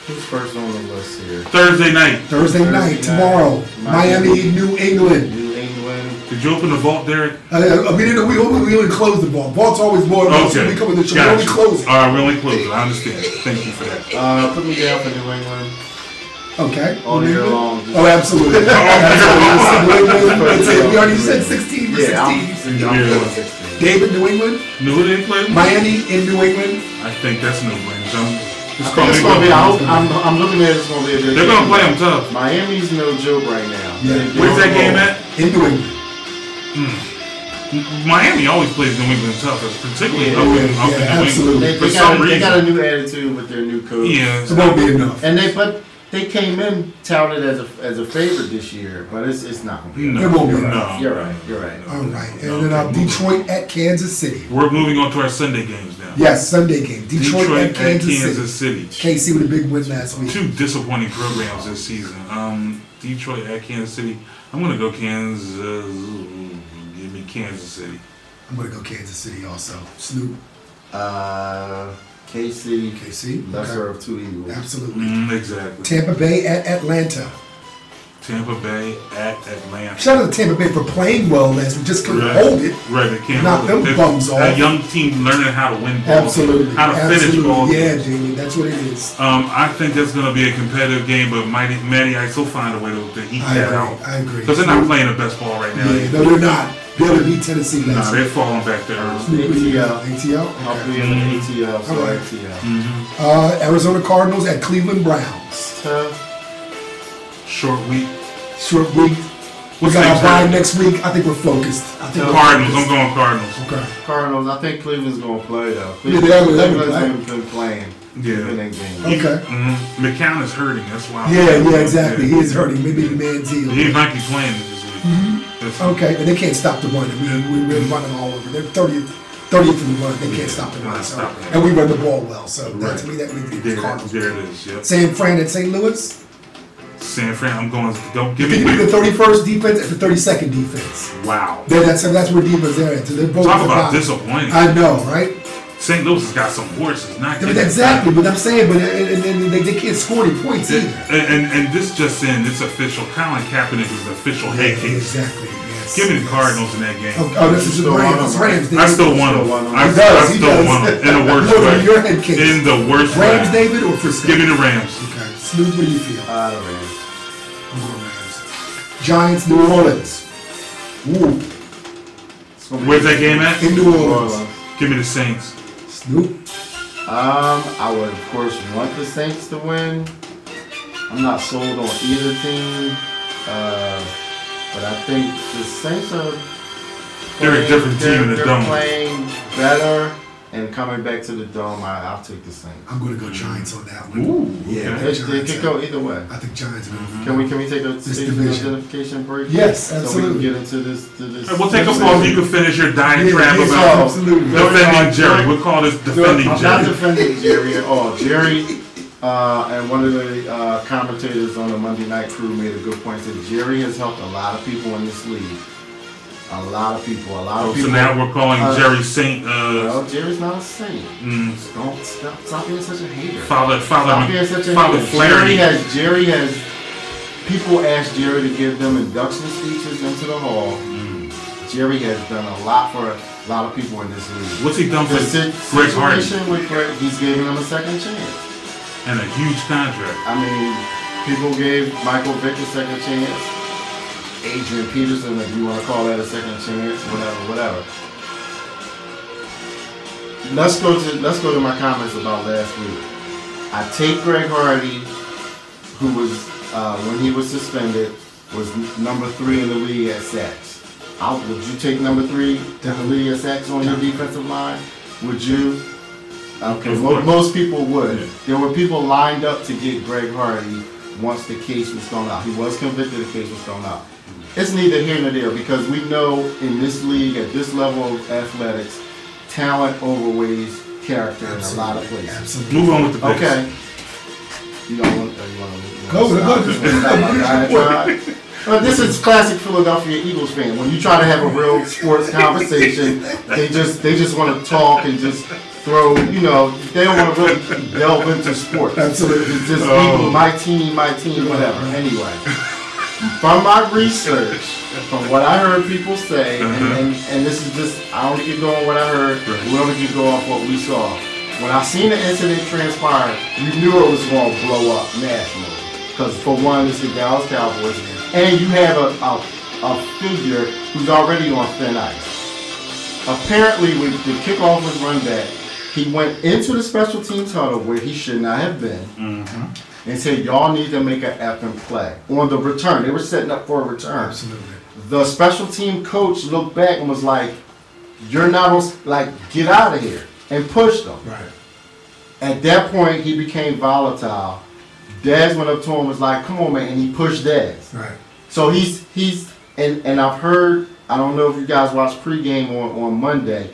Who's first on the list here? Thursday night. Thursday night, tomorrow, Miami, New England. New England. Did you open the vault, Derek? We only close the vault. Vault's always more. Okay. We come in the show. We Gotcha. only close it. All right, we only close it. I understand. Thank you for that. Put me down for New England. Okay. All New year England? long. Oh, absolutely. That's it. We already said 16 for Yeah, 16. I'm Yeah. going 16. David, New England. Knew who they played? Miami in New England. I think that's no brainer. I think it's gonna be. I'm looking at it, it's gonna be a good They're game. gonna play them tough. Miami's no joke right now. Yeah. Where's that game at? In New England. Miami always plays New England tough, particularly Yeah, up in yeah, New absolutely. England. For They some got a reason. new attitude with their new coach. Yeah. It won't be enough. And they came in touted as a favorite this year, but it's not going to be. No, It won't be. no. You're right. You're right. All right. No, And then okay, Detroit at Kansas City. We're moving on to our Sunday games now. Yes, Sunday game. Detroit at Kansas City. City. KC with a big win last week. Two disappointing programs this season. Detroit at Kansas City. I'm going to go Kansas. Give me Kansas City. I'm going to go Kansas City also. Snoop. KC. KC. Lesser Okay. of two evils. Absolutely. Exactly. Tampa Bay at Atlanta. Tampa Bay at Atlanta. Shout out to Tampa Bay for playing well last week. Just couldn't hold it. Right, they can't Knock hold them it. bums off. A young team learning how to win balls. Absolutely. How to finish balls. Yeah, Jamie. That's what it is. I think that's going to be a competitive game, but Matty Ice will find a way to eke that out. I agree. Because they're not playing the best ball right now. Yeah, no, they're not. They only beat Tennessee Nah, last they're week. falling back to earth. ATL. ATL? I'll be Okay. in the ATL, so All right. ATL. Arizona Cardinals at Cleveland Browns. Tough. Short week. Short week. We What's got our next, bye Eric? next week. I think we're focused. I think we're Cardinals. I'm focused. going Cardinals. Okay. Cardinals. I think Cleveland's going to play though. Yeah, they are gonna play. Cleveland's been playing. Yeah. Been in games. Okay. McCown is hurting. That's why. Yeah, exactly. He is hurting. Maybe the man's healed. He might be playing this week. That's- Okay, and they can't stop the run. We're running all over. They're 30th in the run. They can't stop the run. Not So, stopping it. and we run the ball well. So that, Right. to me, that means There, it's Cardinals. there it is. Yep. San Fran at St. Louis. San Fran. I'm going. Don't give Can you be me. the 31st defense and the 32nd defense? Wow. That's where defense are at. So they're both Talk at the about bottom. disappointing. I know, right? St. Louis has got some horses. Not But getting exactly, but I'm saying, but and they can't score any points either. And this just in, it's official. Colin Kaepernick is the official head case. Exactly. Yes. Give me the Yes. Cardinals in that game. Oh, this is the Still Rams. want It's them, right? Rams. I still want Still them. want them. I He does, I he still does. want them in the worst What are way. your head case? In the worst Rams, way. David, or Frisco? Give me the Rams. Okay. Snoop, what do you feel? The Rams. I'm going Rams. Giants, New Orleans. Ooh. It's gonna be- Where's that game at? In New Orleans. Give me the Saints. Snoop. I would of course want the Saints to win. I'm not sold on either team, but I think the Saints are. They're a different team in the they're dome. playing better and coming back to the dome. I'll take the Saints. I'm going to go Giants on that one. Ooh. Yeah. Okay. It could go either way. I think Giants are going to Can we take a station division. identification break? Yes, So we absolutely. can get into this. Hey, we'll take a pause. You can finish your diatribe Yeah, about absolutely. defending Jerry. We'll call this defending I'm not Jerry. defending Jerry at all. Jerry and one of the commentators on the Monday Night Crew made a good point. Said Jerry has helped a lot of people in this league. A lot of people. Oh, so now we're calling Jerry Saint. Well, Jerry's not a saint. Mm, Don't stop being such a hater. Father Stop being such a Father hater. Flaherty. Jerry has. People ask Jerry to give them induction speeches into the hall. Jerry has done a lot for a lot of people in this league. What's he done for The Greg Hardy? situation with Greg, he's giving them a second chance. And a huge contract. I mean, people gave Michael Vick a second chance. Adrian Peterson, if you want to call that a second chance, whatever. Let's go to my comments about last week. I take Greg Hardy, who was when he was suspended, was number 3 in the league at sacks. Would you take number 3 in the league at sacks on your defensive line? Would you? Okay, most people would. Yeah. There were people lined up to get Greg Hardy once the case was thrown out. He was convicted, the case was thrown out. It's neither here nor there because we know in this league, at this level of athletics, talent overweighs character in a lot of places. Absolutely. Move on with the picks. Okay. You don't want to Go. This is classic Philadelphia Eagles fan. When you try to have a real sports conversation, they just want to talk and just throw, they don't want to really delve into sports. Absolutely. It's just people, my team, whatever. Anyway, from my research, from what I heard people say, and this is just, I only keep going what I heard, we only keep going off what we saw. When I seen the incident transpire, you knew it was going to blow up nationally. Because for one, it's the Dallas Cowboys, and you have a figure who's already on thin ice. Apparently, when the kickoff was run back, he went into the special teams huddle where he should not have been, and said, "Y'all need to make an effing play on the return." They were setting up for a return. Absolutely. The special team coach looked back and was like, "You're not on, get out of here," and pushed them. Right. At that point, he became volatile. Dez went up to him and was like, "Come on, man," and he pushed Dez. Right. So he's and I've heard, I don't know if you guys watched pregame on Monday.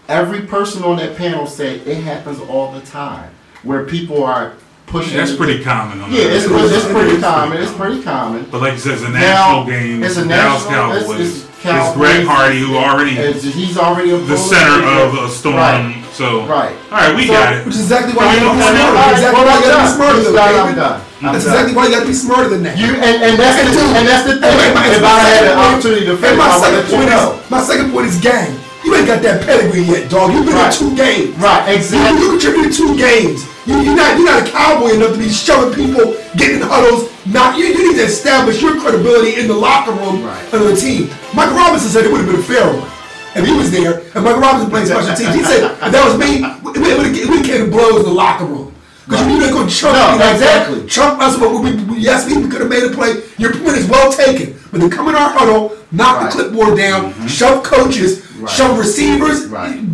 Every person on that panel said it happens all the time where people are pushing. That's pretty common. Yeah, it's pretty common. It's pretty common. But like you said, it's a national game. It's a Dallas national. Cowboys. It's Greg Hardy, who already he's already the center of a storm. Right. So right. All right, we got it. Which is exactly why you Well, gotta be smarter. Exactly why you gotta be smarter, though, I'm David. done. That's exactly why you gotta be smarter than that. And that's the thing. If I had an opportunity to finish, I would let you know. My second point is gang. You ain't got that pedigree yet, dog. You've been in 2 games. Right, exactly. You contributed 2 games. You're not a cowboy enough to be shoving people, getting in huddles. You need to establish your credibility in the locker room of the team. Michael Robinson said it would have been a fair one if he was there. And Michael Robinson played special teams. He said if that was me, we came to blows in the locker room. Because you're not going to chump me like exactly. that. Chump us, yes, we could have made a play. Your point is well taken. But then come in our huddle, knock the clipboard down, shove coaches, shove receivers,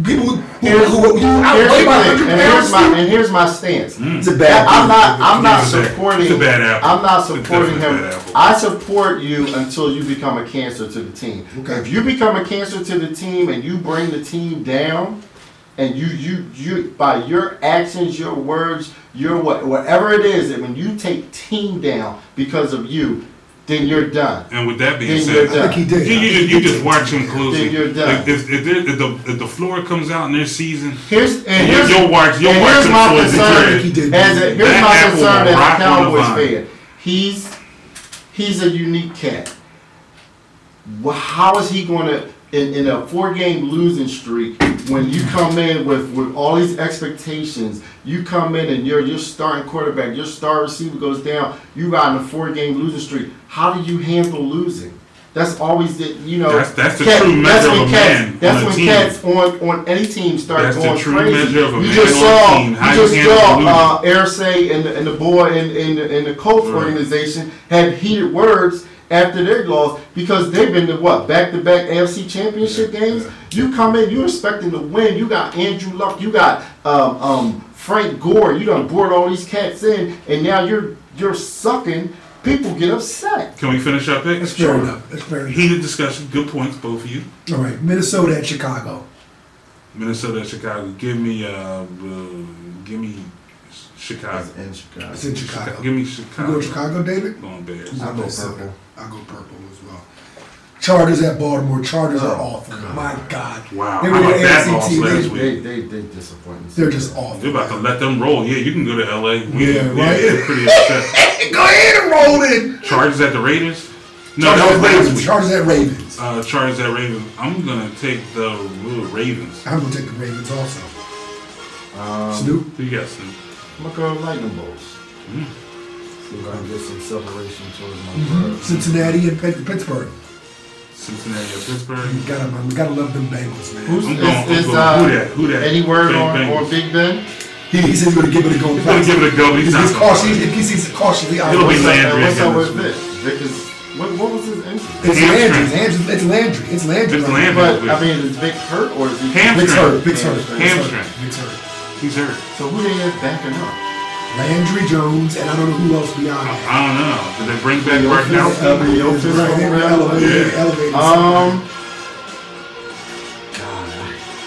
people who outweigh by 100 pounds. And here's my stance. It's a bad. I'm not supporting. It's a bad apple. I'm not supporting him. Bad apple. I support you until you become a cancer to the team. Okay. If you become a cancer to the team and you bring the team down, and you by your actions, your words, your whatever it is, that when you take team down because of you, then you're done. And with that being Then said, you're done. I think he did. you just watch him closely. Then you're done. Like, if the floor comes out in their season, Here's you'll watch here's him my towards the concern. He did. Here's That my apple concern will as a rock on the Cowboys vine. fan. He's a unique cat. Well, how is he going to, in a 4-game losing streak, when you come in with all these expectations, you come in and your starting quarterback, your star receiver goes down, you got in a 4-game losing streak. How do you handle losing? That's always the, That's the true measure of a man. That's on a when team. cats on any team start That's going the true crazy. measure of a You man just on saw, a team. How you you just handle saw Irsay and the boy in the Colts organization had heated words after their loss because they've been to back-to-back AFC Championship games. You come in, you're expecting to win. You got Andrew Luck, you got Frank Gore. You done bored all these cats in, and now you're sucking. People get upset. Can we finish our picks? That's fair enough. That's fair enough. Heated discussion. Good points, both of you. All right, Minnesota and Chicago. Minnesota, Chicago. Give me Chicago. In Chicago. It's in Chicago. Give me You Chicago. go Chicago, David? Going Bears. I'll go Minnesota. purple. I'll go purple as well. Chargers at Baltimore. Chargers are awful. My God. Wow. They How were about the that AFC loss team. last week? They disappoint. They're just awful. They're about to let them roll. Yeah, you can go to LA. Yeah, right. They're pretty upset. Go ahead and roll it. Chargers at the Raiders? No, that was last week. Chargers at Ravens. Chargers at Ravens. I'm going to take the Ravens. I'm going to take the Ravens also. Snoop? Who you got, Snoop? I'm going to go Lightning Bolts. See if I can get some separation towards my bird. Cincinnati and Pittsburgh. Cincinnati or Pittsburgh? We gotta love them Bengals, man. Who that? Any word Bengals. on Big Ben? He says he's gonna give it a go. He's going to give it a go, but he's not He's going cautious. If he sees cautiously, It'll be Landry What's again up with this Vic? Vic is what was his injury? It's Landry. It's Landry. It's Landry. It's Landry. But I mean, is Vic hurt or is he? Hamstring. Vic's hurt. Hamstring. Vic's hurt. He's hurt. So who they have backing up? Landry Jones, and I don't know who else beyond that. I don't know. Did they bring back Gronkowski? Right, they were elevated. God,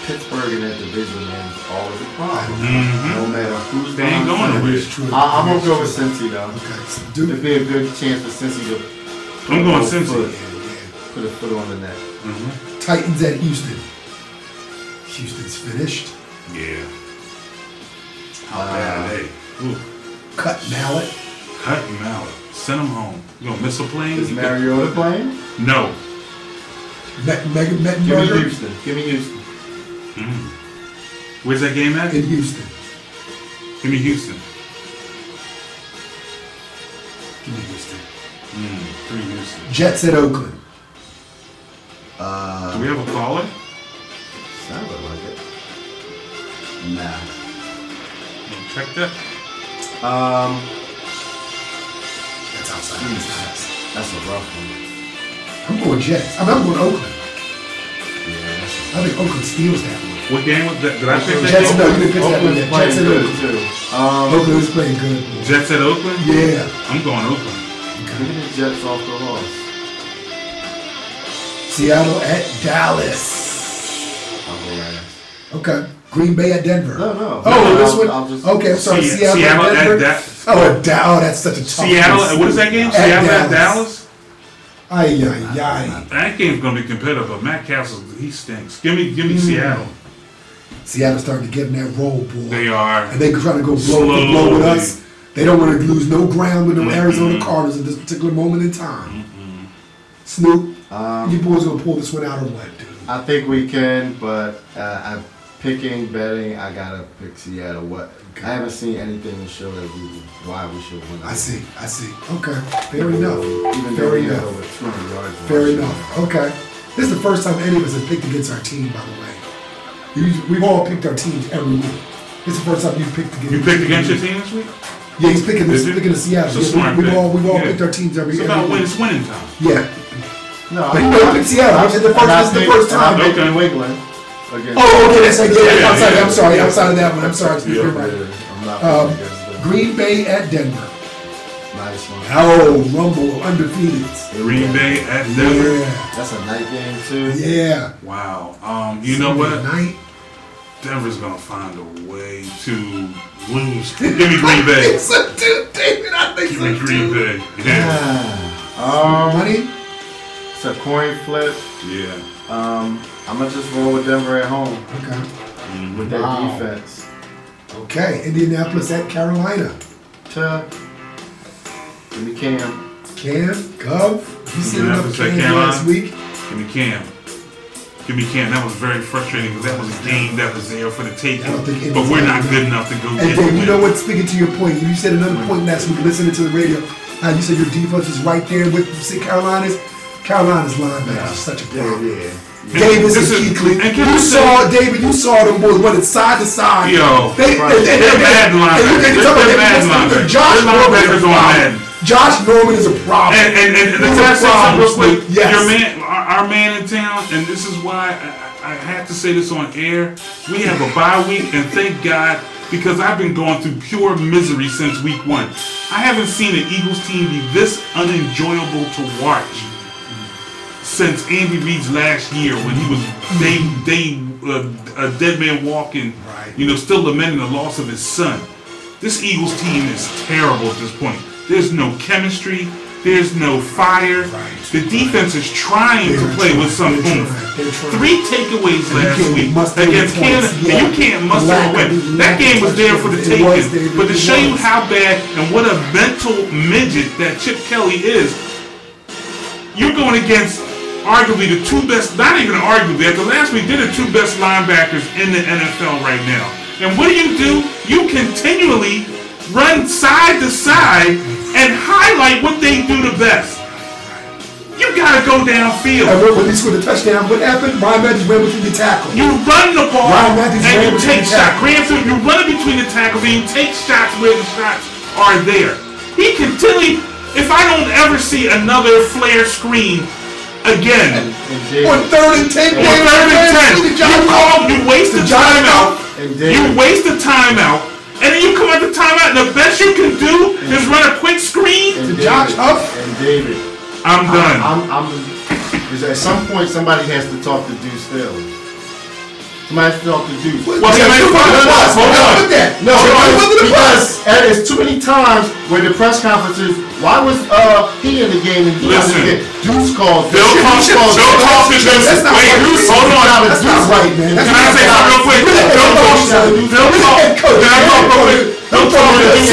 Pittsburgh in that division, man, is always a problem. No matter who's They ain't going nowhere. I'm gonna go with Cincy though. Okay, dude. It'd be a good chance for Cincy to I'm going Cincy. put a foot on the net. Titans at Houston. Houston's finished. Yeah. How bad are they? Ooh. Cut mallet. Cut mallet. Send them home. You gonna miss a plane? Is Mariota playing? No. Met Give me Murder Houston. Give me Houston. Where's that game at? in Houston. Give me Houston. Give me Houston. 3 Houston. Jets at Oakland. Do we have a caller? Sounded like it. Nah. Check that. That's outside his house. That's a rough one. I'm going Jets. I'm going Oakland. Yeah, I think Oakland steals that one. What game was that? Did I pick that Jets, game? no, you didn't pick that one Oakland's yet. playing Jets and good Oakland. too. Oakland is playing good. Jets at Oakland? Yeah. I'm going Oakland. Look at the Jets off the loss. Seattle at Dallas. I'll go last. Okay. Green Bay at Denver. No. Oh, this one. I'll just- Okay, I'm sorry. Seattle Seattle at at Denver. Dallas. Oh, that's such a tough Seattle, place. what is that game? At Seattle at Dallas. Dallas? Ay. That game's going to be competitive, but Matt Castle, he stinks. Give me Seattle. Seattle's starting to get in that roll, boy. They are. And they trying to go blow with us. They don't want to lose no ground with the Arizona Cardinals at this particular moment in time. Snoop, you boys gonna pull this one out or what, dude? I think we can, but I'm betting. I gotta pick Seattle. I haven't seen anything to show that why we should win. I see. Okay, fair enough. Even Fair though we had enough. over 200 yards. Fair enough. Okay. This is the first time any of us have picked against our team, by the way. We've all picked our teams every week. This is the first time you've picked against. You picked against your team this week? Yeah, he's picking Did you? the Seattle. It's a smart We've pick. all Yeah. picked our teams every It's about week. when it's winning time. Yeah. No, But you picked Seattle. I said this is the first time. I picked Okay. New England. Against Oh, okay, that's like, Yeah, outside. yeah, I'm sorry, yeah. outside of that one. I'm sorry. Yeah. You're right. I'm not picking against them. Green Bay at Denver. Nice one. Oh, Rumble undefeated. Green Bay at Denver. Yeah, That's a night game too. yeah. Wow. You know what? Night. Denver's going to find a way to lose. Give me Green Bay. So, dude, David, I think Give so me Green too. Bay. Yeah. Money? It's a coin flip. Yeah. I'm gonna just roll with Denver at home Okay. with their Wow. defense. Okay. Indianapolis at Carolina. Give me Cam. Cam, Gov. You seen enough Indianapolis at Cam Carolina? last week? Give me Cam. Give me Cam. That was very frustrating because that was a game that was there for the taking. I don't think But we're not anybody's good enough to go And get Dave, you know it. what? Speaking to your point, you said another point last week listening to the radio. How you said your defense is right there with Carolina's. Carolina's linebackers are such a problem. Davis This and is- Keekly. and can I You say- saw David. You saw them boys running side to side. Yo, They they're mad linebackers. They're mad linebackers. Josh They're Norman is a linebackers on problem. Madden. Josh Norman is a problem. And He's can I a say something problem, real quick? Snoop. Yes. Your man, our man in town, and this is why I have to say this on air. We have a bye week, and thank God, because I've been going through pure misery since week 1. I haven't seen an Eagles team be this unenjoyable to watch since Andy Reid's last year when he was a dead man walking, Right. still lamenting the loss of his son. This Eagles team is terrible at this point. There's no chemistry. There's no fire. Right. The defense is trying to play with some oomph. They're trying. 3 takeaways And you last can't week muster against any Canada, points. and you can't muster a win. That game was there for the taking. But to show you how bad and what a mental midget that Chip Kelly is, you're going against arguably the 2 best, not even arguably, after last week, they're the 2 best linebackers in the NFL right now. And what do? You continually run side to side and highlight what they do the best. You gotta go downfield. And when they scored the touchdown, what happened? Ryan Matthews ran between the tackle. You run the ball Ryan Matthews ran and you between take the shots. tackles. Granted, you run it between the tackles and you take shots where the shots are there. He continually, if I don't ever see another flare screen again, On 3rd and 10, on 3rd and 10, you waste the timeout. And You waste the timeout, and then you come out the timeout, and the best you can do is run a quick screen. And Josh Huff. And David. I'm done. Is at some point somebody has to talk to Deuce Still. Somebody has to talk to Deuce. Well, he made fun of us. Hold on. No, Hold on. because there's too many times where the press conferences, why was he in the game and he Listen. wasn't? Deuce called. Bill talk to Deuce. That's not Wait, right. hold on. That's not right, man. Can I say something real quick? Bill talk. Can I talk real quick? Bill talk to Deuce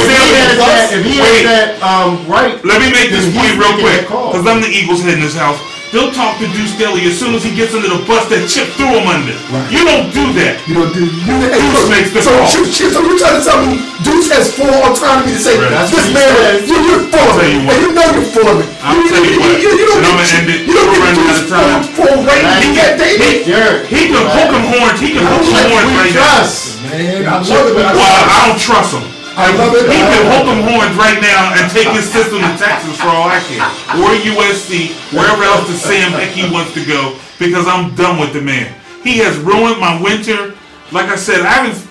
If he Wait. had that right, Let me make this then point he's real making quick, that call. because I'm the Eagles head in this house. They'll talk to Deuce Staley as soon as he gets under the bus that Chip threw him under. Right. You don't do that. You don't do. Deuce makes the so, call. so you're trying to tell me Deuce has full autonomy to say Right. That's this what he man, says. you're full of I'll tell it, you what. and you know you're full of it. I'll tell you what. don't And I'm get- gonna end it. You don't We're get running out Deuce of time. full rating. Right. You get David. Derek, He can hook him horns. He can hook him horns right now. trust. Man, I love it. Well, I don't trust him. I love it. He can hook him horns right now and take his system to Texas for all I care. Or USC, wherever else the Sam Hickey wants to go, because I'm done with the man. He has ruined my winter. like I said, I haven't.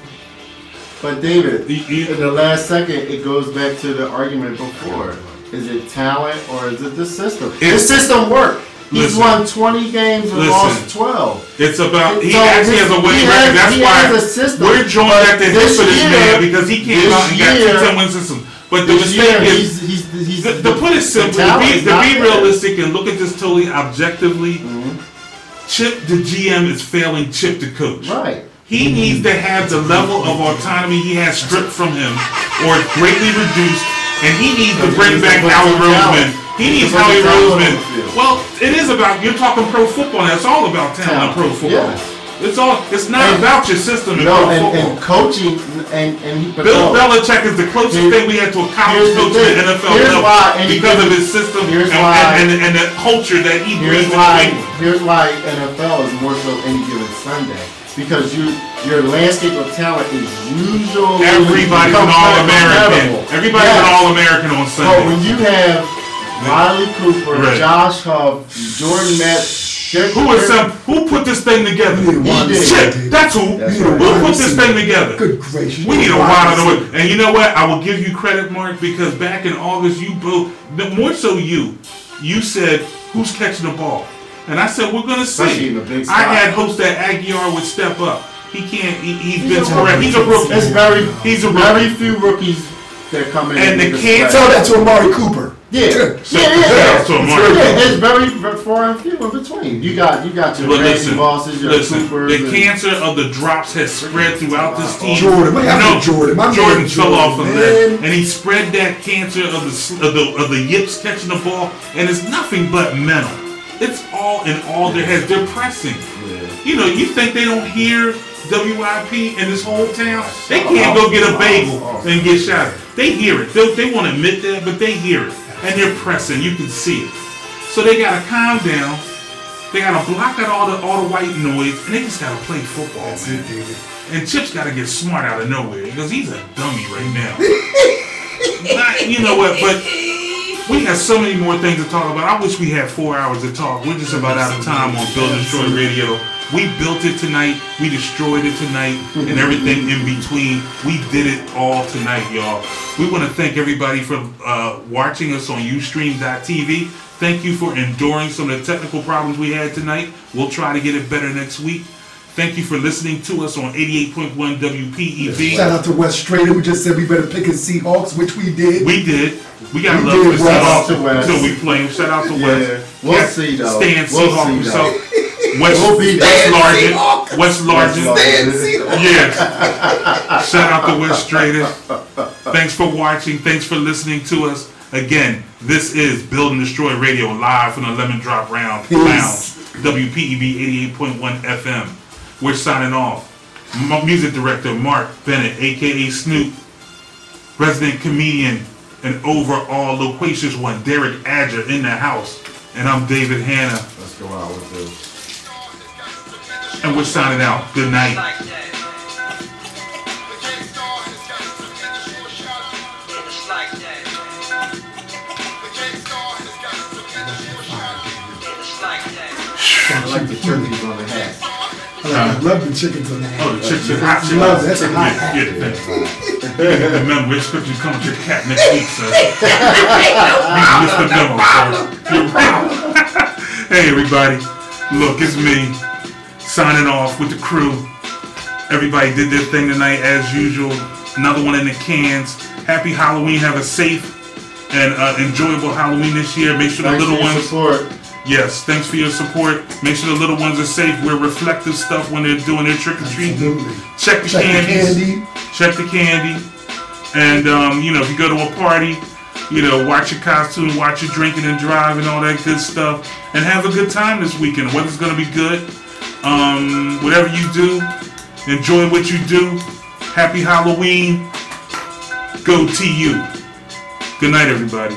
But David, You- in the last second, it goes back to the argument before. Is it talent or is it the system? The It's- system worked. He's Listen. won 20 games and Listen. lost 12. It's about he So actually has a winning record. That's he why has a system. we're joined But at the hip this for this year- man because he came this out and got year- 2-10 win system. But the This year, mistake is he's to put it simply, to be realistic and look at this totally objectively. Chip the GM is failing Chip the coach. Right. He needs to have the level of autonomy he has stripped from him or greatly reduced, and he needs to bring back Howie Roseman. He needs Howie Roseman. Well, it is about, you're talking pro football now. It's all about talent in pro football. Yes. It's not And- about your system in No, pro football. and coaching and but Bill no. Belichick is the closest Here- thing we had to a college here's the coach in thing. the NFL Here's level why anything- because of his system here's and, why- and the culture that he brings Here's in the why. game. Here's why NFL is more so any given Sunday, because your landscape of talent is usually Everybody's an All-American. compatible. Everybody's Yes. an All-American on But Sunday. when you have Riley Cooper, Right. Josh Huff, Jordan Metz, Who put this thing together? He did. Chip, that's who. Who put this thing together? Good gracious. We need a wide on the way. And you know what? I will give you credit, Mark, because back in August, you both, more so you said, who's catching the ball? And I said, we're going to Especially see. in the big I spot. had hopes that Aguiar would step up. He can't, he's been a sporadic. He's a rookie. It's He's a very rookie. few rookies that come in. And make the a kids- splash. Tell that to Amari Cooper. Yeah, So- yeah. so It's Amari very- Cooper. There's very far and few in between. You got your But Randy listen, Mosses, your Coopers. the and- cancer of the drops has spread throughout this team. Jordan, what happened to Jordan? My man Jordan fell Jordan, off of man. that, and he spread that cancer of the yips catching the ball, and it's nothing but mental. It's all in all their heads. They're pressing. You know, you think they don't hear WIP in this whole town? They can't go get a bagel and get shot. They hear it. They won't admit that, but they hear it, and they're pressing. You can see it. So they gotta calm down. They gotta block out all the white noise, and they just gotta play football, man. And Chip's gotta get smart out of nowhere because he's a dummy right now. You know what? But we have so many more things to talk about. I wish we had 4 hours to talk. We're just about out of time on Build and Destroy Radio. We built it tonight. We destroyed it tonight, and everything in between. We did it all tonight, y'all. We want to thank everybody for watching us on Ustream.tv. Thank you for enduring some of the technical problems we had tonight. We'll try to get it better next week. Thank you for listening to us on 88.1 WPEV. Shout out to Wes Strader, who just said we better pick his Seahawks, which we did. We did. We got We love did for well. Seahawks until we play him. Shout out to Wes. We'll see, though. Stan We'll Seahawk see, himself. though. West We'll be there. Largent. West Largent. Stan Yes. Shout out to Wes Strader. Thanks for watching. Thanks for listening to us. Again, this is Build and Destroy Radio live from the Lemon Drop Lounge. WPEB 88.1 FM. We're signing off. Music director Mark Bennett, aka Snoop, resident comedian and overall loquacious one, Derek Adger in the house, and I'm David Hanna. Let's go out with this. And we're signing out. Good night. I like the turkeys on the hat. I love the chickens on the hat. Oh, the chicks are hot. Love that's a hot hat. Yeah, thanks. Remember, we're expecting you to come with your cat next week, sir. Mr. Memo, sir. Hey, everybody. Look, it's me signing off with the crew. Everybody did their thing tonight as usual. Another one in the cans. Happy Halloween. Have a safe and enjoyable Halloween this year. Make sure the Thanks little for your ones. support. Yes, thanks for your support. Make sure the little ones are safe. Wear reflective stuff when they're doing their trick or treating. Absolutely. Check the Check the candies. candy. Check the candy. And you know, if you go to a party, you know, watch your costume, watch your drinking and driving, all that good stuff, and have a good time this weekend. The weather's gonna be good. Whatever you do, enjoy what you do. Happy Halloween. Go TU. Good night, everybody.